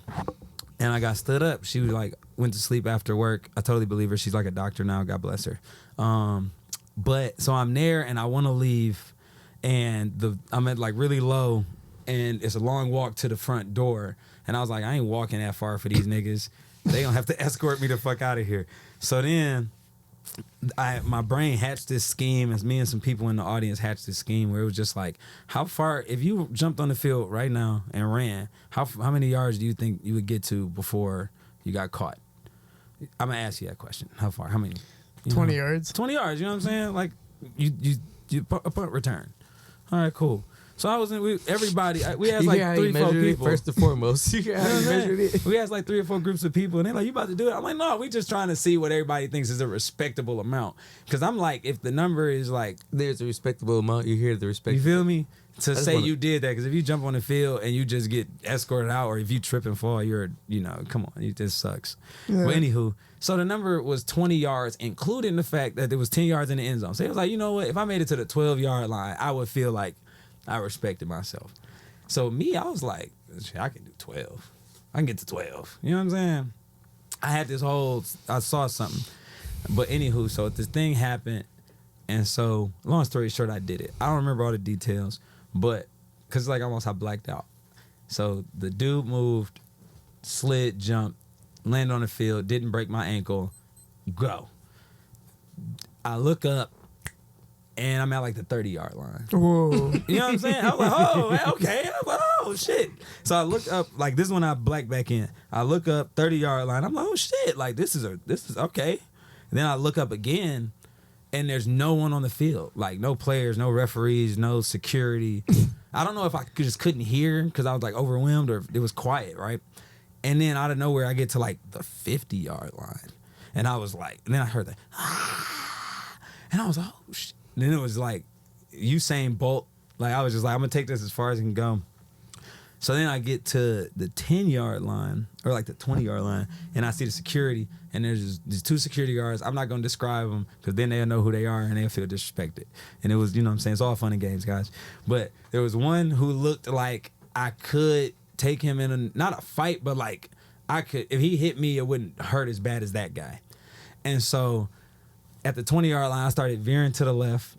S3: And I got stood up. She was like, went to sleep after work. I totally believe her. She's like a doctor now. God bless her. But so I'm there and I want to leave, and I'm at like really low, and it's a long walk to the front door. And I was like, I ain't walking that far for these niggas. They gonna have to escort me the fuck out of here. So then my brain hatched this scheme, as me and some people in the audience hatched this scheme where it was just like, how far, if you jumped on the field right now and ran, how many yards do you think you would get to before you got caught? I'm gonna ask you that question. How far? How many?
S2: 20 yards.
S3: 20 yards. You know what I'm saying? Like you a punt return. All right, cool. So I was in. Everybody. We asked
S1: You
S3: like
S1: hear how you
S3: 3-4
S1: measured it
S3: people.
S1: first and foremost. You hear how you measured it?
S3: We asked like 3 or 4 groups of people, and they're like, "You about to do it?" I'm like, "No, we just trying to see what everybody thinks is a respectable amount." Because I'm like, if the number is like,
S1: There's a respectable amount. You hear the respect.
S3: you feel me? To
S1: just
S3: say
S1: wanna-
S3: you did that, because if you jump on the field and you just get escorted out, or if you trip and fall, you're, come on, it just sucks.
S2: Yeah.
S3: But anywho, so the number was 20 yards, including the fact that there was 10 yards in the end zone. So it was like, you know what? If I made it to the 12-yard line, I would feel like I respected myself. So me, I was like, shit, I can do 12. I can get to 12. You know what I'm saying? I saw something. But anywho, so this thing happened. And so, long story short, I did it. I don't remember all the details, but because like almost I blacked out. So the dude moved, slid, jumped, landed on the field, didn't break my ankle, go. I look up, and I'm at like the 30-yard line.
S2: Whoa.
S3: You know what I'm saying? I was like, oh, okay. I was like, oh, shit. So I look up, like this is when I blacked back in. I look up 30-yard line. I'm like, oh, shit. Like this is okay. And then I look up again, and there's no one on the field. Like no players, no referees, no security. I don't know if I just couldn't hear because I was like overwhelmed or if it was quiet, right? And then out of nowhere, I get to like the 50-yard line. And I was like, and then I heard that, and I was like, oh, shit. Then it was like Usain Bolt. Like I was just like, I'm gonna take this as far as it can go. So then I get to the 10-yard line or like the 20-yard line, and I see the security, and there's just these 2 security guards. I'm not gonna describe them because then they'll know who they are and they'll feel disrespected. And it was, you know what I'm saying? It's all fun and games, guys. But there was one who looked like I could take him in not a fight, but like I could, if he hit me, it wouldn't hurt as bad as that guy. And so at the 20-yard line, I started veering to the left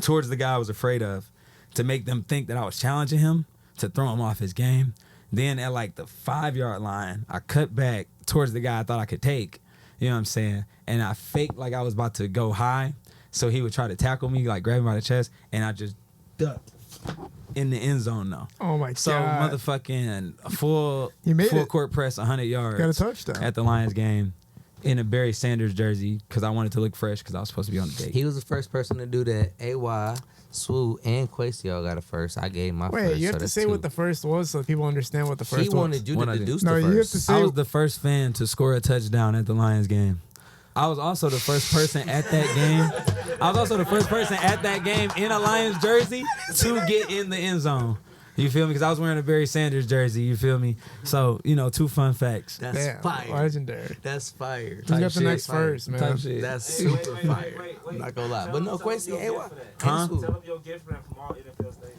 S3: towards the guy I was afraid of to make them think that I was challenging him, to throw him off his game. Then at like the 5-yard line, I cut back towards the guy I thought I could take. You know what I'm saying? And I faked like I was about to go high, so he would try to tackle me, like grab me by the chest, and I just ducked in the end zone though.
S2: Oh my
S3: So
S2: god.
S3: motherfucking full
S2: You made it.
S3: court press, 100 yards.
S2: Got a touchdown.
S3: At the Lions game in a Barry Sanders jersey because I wanted to look fresh because I was supposed to be on the date.
S1: He was the first person to do that. AY, Swoo, and Quasey all got a first. I gave my first.
S2: Wait, you have
S1: so
S2: to
S1: that's
S2: say
S1: 2.
S2: what the first was so people understand what the first
S1: He
S2: was.
S1: wanted you
S3: What
S1: to
S3: I did.
S1: deduce
S2: No,
S1: the
S2: you have
S1: first.
S2: to say.
S3: I was the first fan to score a touchdown at the Lions game. I was also the first person at that game. I was also the first person at that game in a Lions jersey to get in the end zone. You feel me? Because I was wearing a Barry Sanders jersey. You feel me? So, 2 fun facts.
S1: That's
S2: Damn,
S1: fire.
S2: legendary.
S1: That's fire.
S2: Who's got the next first, man?
S3: Type shit.
S1: That's super fire. I'm not gonna lie. But no, Quasey, AY.
S3: Huh?
S7: Tell them your gift from all NFL stadiums.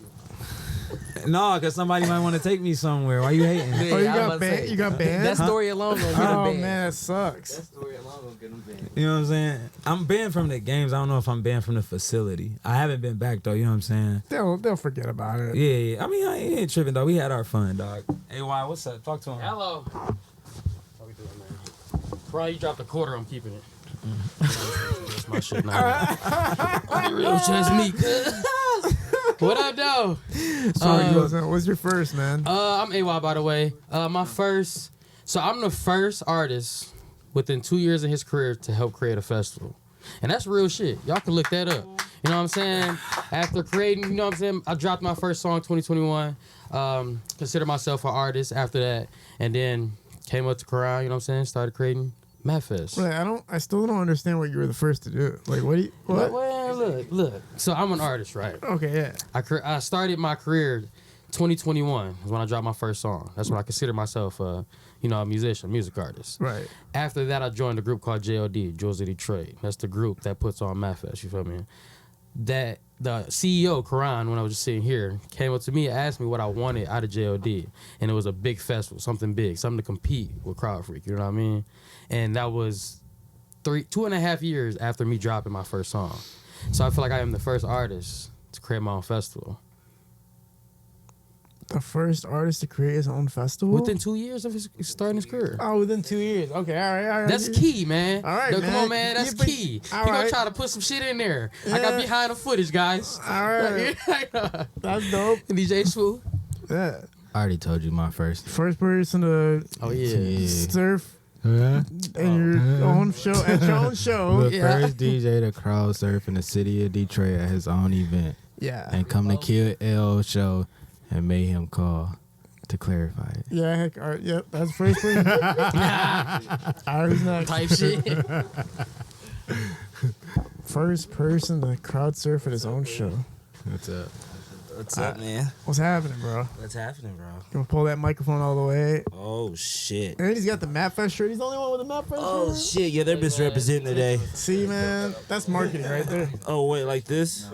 S3: No, because somebody might want to take me somewhere. Why you hating?
S2: Oh, you got banned? You got banned?
S1: That story alone gonna get him
S2: Oh
S1: banned.
S2: man, that sucks.
S1: That story alone gonna get him banned.
S3: You know what I'm saying? I'm banned from the games. I don't know if I'm banned from the facility. I haven't been back though. You know what I'm saying?
S2: They'll forget about it.
S3: Yeah. I mean, I ain't tripping though. We had our fun, dog. Hey, why? What's up? Talk to him.
S8: Hello. How we doing, man? Brian, you dropped a quarter. I'm keeping it. That's my shit now. Only real chance me. What up, though?
S2: Sorry, you wasn't. What's your first, man?
S8: I'm AY, by the way. My first. So I'm the first artist within 2 years of his career to help create a festival, and that's real shit. Y'all can look that up. You know what I'm saying? After creating, you know what I'm saying, I dropped my first song 2021. Consider myself an artist after that, and then came up to Quran. You know what I'm saying? Started creating MadFest.
S2: Right, I still don't understand what you were the first to do. Like, what do you? What?
S8: Well, look. So I'm an artist, right?
S2: Okay, yeah.
S8: I started my career 2021 is when I dropped my first song. That's when I consider myself, a musician, music artist.
S2: Right.
S8: After that, I joined a group called JOD, Jewels of Detroit. That's the group that puts on MadFest. You feel me? That the CEO, Karan, when I was just sitting here, came up to me and asked me what I wanted out of JOD, and it was a big festival, something big, something to compete with Crowd Freak. You know what I mean? And that was 2.5 years after me dropping my first song. So I feel like I am the first artist to create my own festival.
S2: The first artist to create his own festival?
S8: Within 2 years of his starting his career.
S2: Oh, within 2 years. Okay, all right.
S8: That's key, man.
S2: All right,
S8: Yo, come
S2: man.
S8: on, man. That's
S2: Yeah, but-
S8: key.
S2: all
S8: He gonna
S2: right.
S8: try to put some shit in there. I got
S2: Yeah.
S8: behind the footage, guys.
S2: All right. That's dope.
S8: DJ Swoo.
S2: Yeah.
S5: I already told you my first.
S2: First person to
S8: Oh, yeah.
S5: Yeah.
S2: surf in your own show, at your own show.
S5: The
S8: Yeah.
S5: first DJ to crowd surf in the city of Detroit at his own event.
S2: Yeah.
S5: and come to Kill L show and made him call to clarify it.
S2: Yeah, heck, all right, yep, that's first person. All right, who's next?
S8: Type shit.
S2: First person to crowd surf at his own show.
S5: What's up?
S9: What's up, man?
S2: What's happening, bro?
S9: What's happening, bro?
S2: You want to pull that microphone all the way?
S9: Oh, shit.
S2: And he's got the Map Fest shirt. He's the only one with the Map Fest
S9: Oh,
S2: shirt.
S9: shit. Yeah, they're misrepresenting today.
S2: See, man, that's marketing right there.
S9: Oh, wait, like this?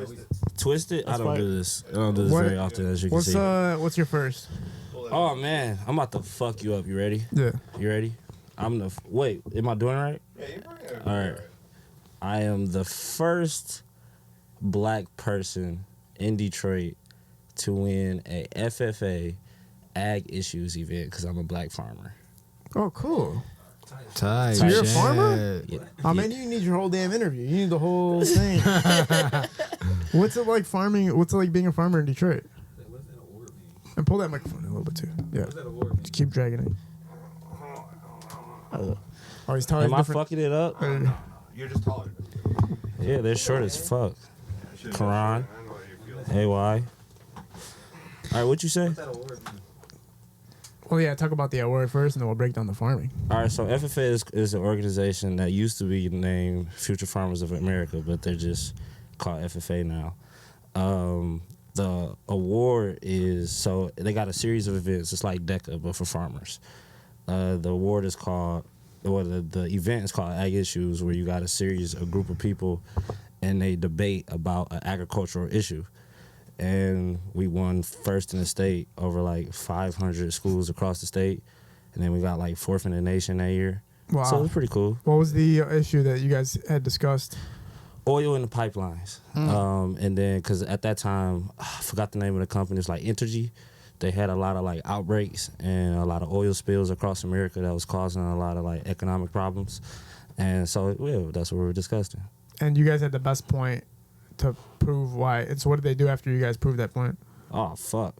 S9: Twisted? I don't
S2: fine.
S9: do this. I don't do this
S2: What-
S9: very often, as you can see.
S2: What's your first?
S9: Oh, man. I'm about to fuck you up. You ready?
S2: Yeah.
S9: You ready? Wait, am I doing it right? Yeah, you're right. All right. I am the first black person in Detroit to win a FFA Ag Issues event because I'm a black farmer.
S2: Oh, cool.
S5: Ty,
S2: So you're a
S5: shit.
S2: farmer?
S9: Yeah.
S2: Oh, man, you need your whole damn interview. You need the whole thing. What's it like farming? What's it like being a farmer in Detroit? And pull that microphone in a little bit too. Yeah. Just keep dragging it. Oh, he's telling
S9: Am I
S2: different.
S9: fucking it up?
S7: You're just taller.
S9: Yeah, they're short as fuck. Quran. AY. All right, what you say?
S2: Well, yeah, talk about the award first, and then we'll break down the farming.
S9: All right, so FFA is an organization that used to be named Future Farmers of America, but they're just called FFA now. The award is, so they got a series of events. It's like DECA, but for farmers. The award is called, the event is called Ag Issues, where you got a group of people, and they debate about an agricultural issue. And we won first in the state over like 500 schools across the state. And then we got like fourth in the nation that year.
S2: Wow.
S9: So it was pretty cool.
S2: What was the issue that you guys had discussed?
S9: Oil in the pipelines. And then, because at that time, I forgot the name of the company. It's like Entergy. They had a lot of like outbreaks and a lot of oil spills across America that was causing a lot of like economic problems. And so, well, that's what we were discussing.
S2: And you guys had the best point to prove why. And so what did they do after you guys proved that point?
S9: Oh, fuck.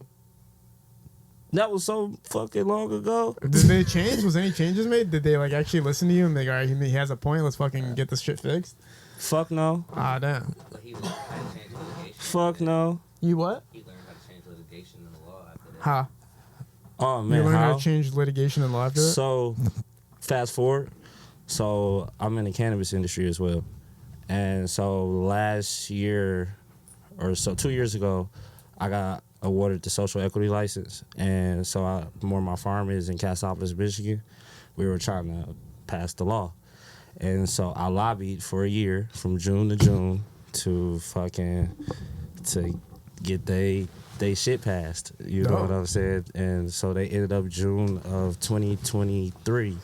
S9: That was so fucking long ago.
S2: Did they change? Was any changes made? Did they like actually listen to you and they go, all right, he has a point. Let's fucking get this shit fixed.
S9: Fuck no.
S2: Ah, damn.
S9: Fuck no.
S2: You what?
S1: He learned how to change litigation in the law after that.
S2: Ha.
S9: Oh,
S2: You
S9: man.
S2: learned how
S9: How?
S2: to change litigation and law after that?
S9: So, fast forward. So, I'm in the cannabis industry as well. And so, last year, or so 2 years ago, I got awarded the social equity license. And so, where my farm is in Cassopolis, Michigan, we were trying to pass the law. And so, I lobbied for a year from June to June to get they shit passed. You know what I'm saying? And so they ended up June of 2023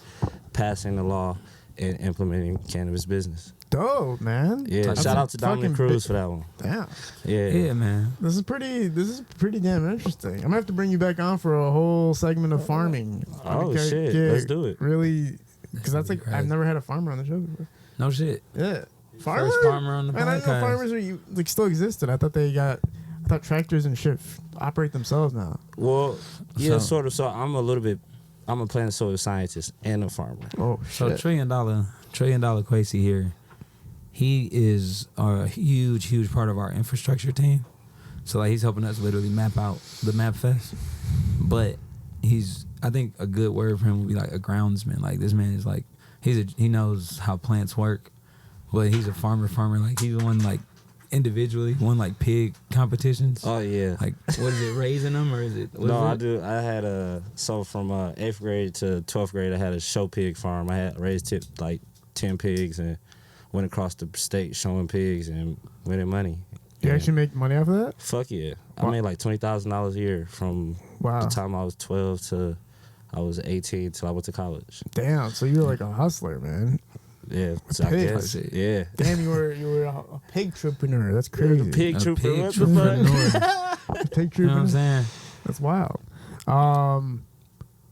S9: passing the law and implementing cannabis business.
S2: Dope, man.
S9: Yeah,
S2: That's
S9: shout
S2: a
S9: out to Dominic
S2: fucking
S9: Cruz
S2: big-
S9: for that one.
S2: Damn.
S9: Yeah.
S3: Yeah, man.
S2: This is pretty damn interesting. I'm gonna have to bring you back on for a whole segment of farming.
S9: Oh,
S2: Get-
S9: shit.
S2: get
S9: Let's do it.
S2: Really, because that's like
S3: Crazy.
S2: I've never had a farmer on the show before.
S3: No shit.
S2: Yeah, farmer.
S3: First farmer on the
S2: Man, I didn't know
S3: podcast.
S2: farmers like still existed. I thought tractors and shit operate themselves now.
S9: Well, yeah,
S3: So-
S9: sort of. So I'm a plant and soil scientist and a farmer.
S2: Oh
S3: So
S2: shit.
S3: $1 trillion Quasi here, he is a huge part of our infrastructure team. So like he's helping us literally map out the Map Fest. But I think a good word for him would be like a groundsman. Like this man is like he knows how plants work, but he's a farmer. Like he won like individually won like pig competitions.
S9: Oh yeah.
S3: Like what is it, raising them or is it? what
S9: No,
S3: is
S9: I
S3: it?
S9: do. I had so from 8th grade to 12th grade, I had a show pig farm. I had raised like 10 pigs and went across the state showing pigs and winning money.
S2: You
S9: Yeah.
S2: actually make money off of that?
S9: Fuck yeah.
S2: Wow.
S9: I made like $20,000 a year from
S2: Wow.
S9: the time I was 12 to I was 18 till I went to college.
S2: Damn. So you were like a hustler, man.
S9: Yeah, so I
S2: pigs.
S9: guess. Yeah.
S2: Damn, you were a pig entrepreneur. That's crazy.
S9: Pig
S3: A
S9: trooper.
S3: pig
S9: What the fuck?
S3: entrepreneur.
S2: Pig
S3: You know what I'm
S2: trooper.
S3: saying?
S2: That's wild.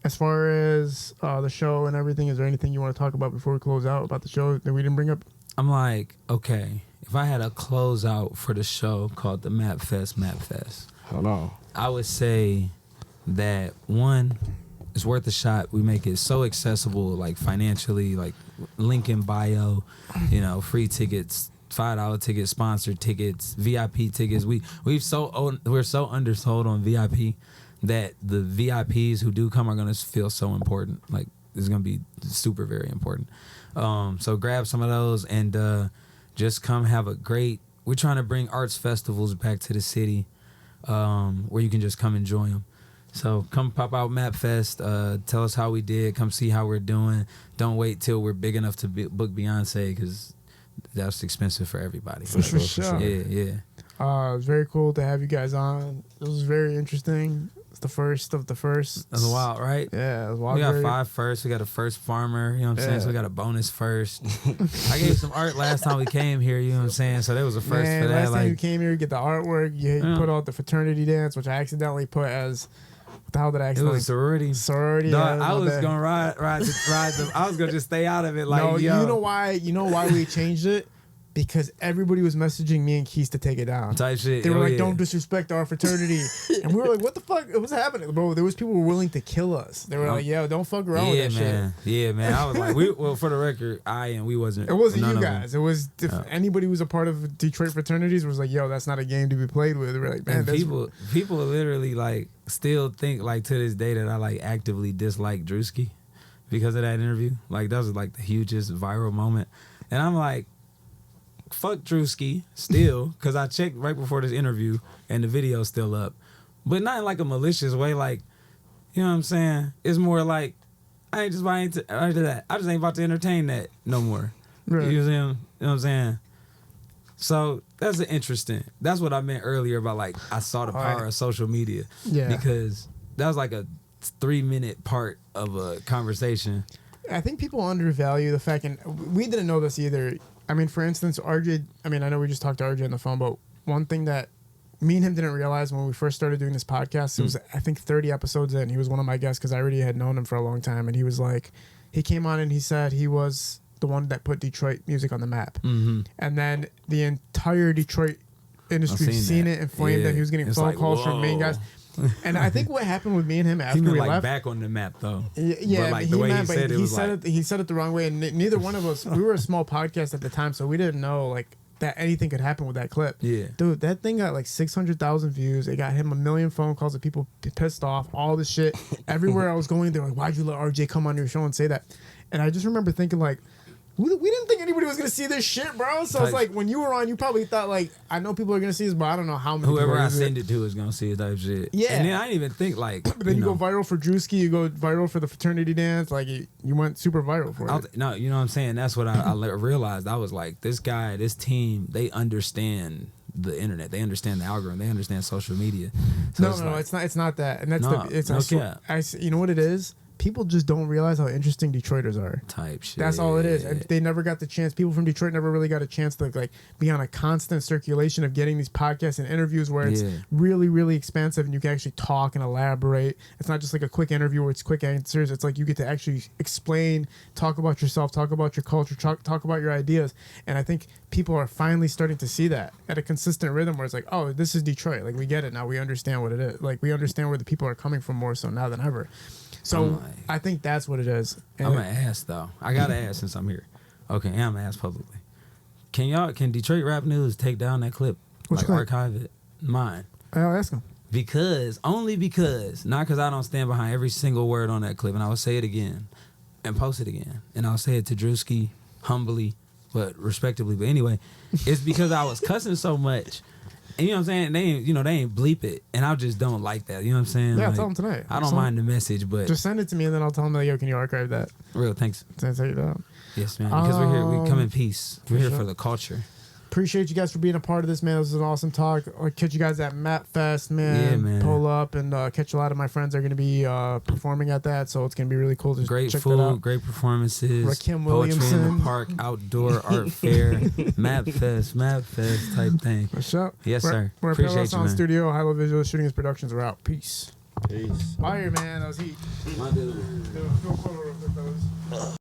S2: As far as the show and everything, is there anything you want to talk about before we close out about the show that we didn't bring up?
S3: I'm like, okay, if I had a closeout for the show called the Map Fest,
S9: Hold on.
S3: I would say that one, it's worth a shot. We make it so accessible, like financially, like link in bio, free tickets $5 tickets, sponsored tickets, VIP tickets. We're so undersold on VIP that the VIPs who do come are gonna feel so important. Like it's gonna be super very important. So grab some of those and just come have a great. We're trying to bring arts festivals back to the city, where you can just come enjoy them. So come pop out Map Fest. Tell us how we did. Come see how we're doing. Don't wait till we're big enough to book Beyonce because that's expensive for everybody.
S2: For sure.
S3: Yeah.
S2: It was very cool to have you guys on. It was very interesting. It's the first of the first.
S3: That's wild, right?
S2: Yeah, it was wild.
S3: We got 5 firsts. We got a first farmer. You know what I'm saying? So we got a bonus first. I gave some art last time we came here. You know what I'm saying? So there was a first for that.
S2: Last time you came here, you get the artwork. You put out the fraternity dance, which I accidentally put as. What the hell did I accidentally?
S3: It was sorority.
S2: Sorority.
S3: Dog, I was gonna ride the. I was gonna just stay out of it. Like,
S2: no,
S3: yo.
S2: you know why? You know why we changed it? Because everybody was messaging me and Keith to take it down.
S3: Type shit.
S2: They were like, "Don't disrespect our fraternity," and we were like, "What the fuck? What's happening, bro?" There was people who were willing to kill us. They were like, "Yo, don't fuck around with that
S3: man.
S2: shit."
S3: Yeah, man. I was like, well, for the record, we wasn't.
S2: It wasn't
S3: none
S2: you
S3: of them.
S2: guys. It was anybody who was a part of Detroit fraternities was like, "Yo, that's not a game to be played with." We're like, man,
S3: and people literally like still think like to this day that I like actively dislike Drewski because of that interview. Like that was like the hugest viral moment, and I'm like. Fuck Drewski still, because I checked right before this interview and the video's still up. But not in like a malicious way, like, you know what I'm saying? It's more like, I just ain't about to entertain that no more.
S2: Right.
S3: You know what I'm saying? So that's that's what I meant earlier about like, I saw the power of social media.
S2: Yeah.
S3: Because that was like a 3-minute part of a conversation.
S2: I think people undervalue the fact, and we didn't know this either. I mean, for instance, RJ, I know we just talked to RJ on the phone, but one thing that me and him didn't realize when we first started doing this podcast, it was, I think, 30 episodes in. He was one of my guests because I already had known him for a long time. And he was like, he came on and he said he was the one that put Detroit music on the map.
S3: Mm-hmm.
S2: And then the entire Detroit industry seen it and flamed him. He was getting phone calls from main guys. And I think what happened with me and him after we left,
S3: back on the map though.
S2: Yeah,
S3: but like the way he said it was like
S2: he said it the wrong way, and neither one of us. We were a small podcast at the time, so we didn't know like that anything could happen with that clip.
S3: Yeah,
S2: dude, that thing got like 600,000 views. It got him a million phone calls of people pissed off. All this shit everywhere I was going, they're like, "Why'd you let RJ come on your show and say that?" And I just remember thinking like. We didn't think anybody was gonna see this shit, bro. So it's like when you were on, you probably thought like, I know people are gonna see this, but I don't know how many.
S3: Whoever I send it to is gonna see it type shit.
S2: Yeah,
S3: and then I didn't even think like.
S2: But then you go viral for Drewski, you go viral for the fraternity dance, like you went super viral for it.
S3: No, you know what I'm saying. That's what I realized. I was like, this team, they understand the internet, they understand the algorithm, they understand social media. So
S2: it's not that, and that's you know what it is. People just don't realize how interesting Detroiters are.
S3: Type shit.
S2: That's all it is. And they never got the chance. People from Detroit never really got a chance to like be on a constant circulation of getting these podcasts and interviews where it's really, really expansive and you can actually talk and elaborate. It's not just like a quick interview where it's quick answers. It's like you get to actually explain, talk about yourself, talk about your culture, talk about your ideas. And I think people are finally starting to see that at a consistent rhythm where it's like, oh, this is Detroit. Like we get it now. We understand what it is. Like we understand where the people are coming from more so now than ever. So I think that's what it is. And
S3: I'm gonna ask though. I gotta ask since I'm here. Okay, I'm gonna ask publicly. Can Detroit Rap News take down that clip?
S2: Which clip?
S3: Archive it. Mine.
S2: I'll ask him.
S3: Only because, not because I don't stand behind every single word on that clip, and I will say it again and post it again, and I'll say it to Drewski humbly but respectably. But anyway, it's because I was cussing so much. And you know what I'm saying? They ain't bleep it. And I just don't like that. You know what I'm saying?
S2: Yeah,
S3: like,
S2: tell them tonight.
S3: I don't mind the message, but
S2: just send it to me and then I'll tell them, yo, can you archive that?
S3: Real, thanks.
S2: Take it out.
S3: Yes, man. Because we're here. We come in peace. We're here for the culture.
S2: Appreciate you guys for being a part of this, man. This was an awesome talk. I'll catch you guys at Map Fest, man.
S3: Yeah, man.
S2: Pull up and catch a lot of my friends are going to be performing at that, so it's going to be really cool to
S3: great
S2: check
S3: food,
S2: that out.
S3: Great performances,
S2: Rakim
S3: poetry
S2: Williamson.
S3: in the park, outdoor art fair, Map Fest type thing.
S2: What's up?
S3: Yes, sir.
S2: We're at
S3: Appreciate
S2: Parallel
S3: you,
S2: Sound
S3: man.
S2: Studio, High Low Visual Shooting His Productions. We're out. Peace.
S9: Peace.
S2: Fire, man. That was heat.
S3: My dude.
S2: Do a photo real quick, fellas.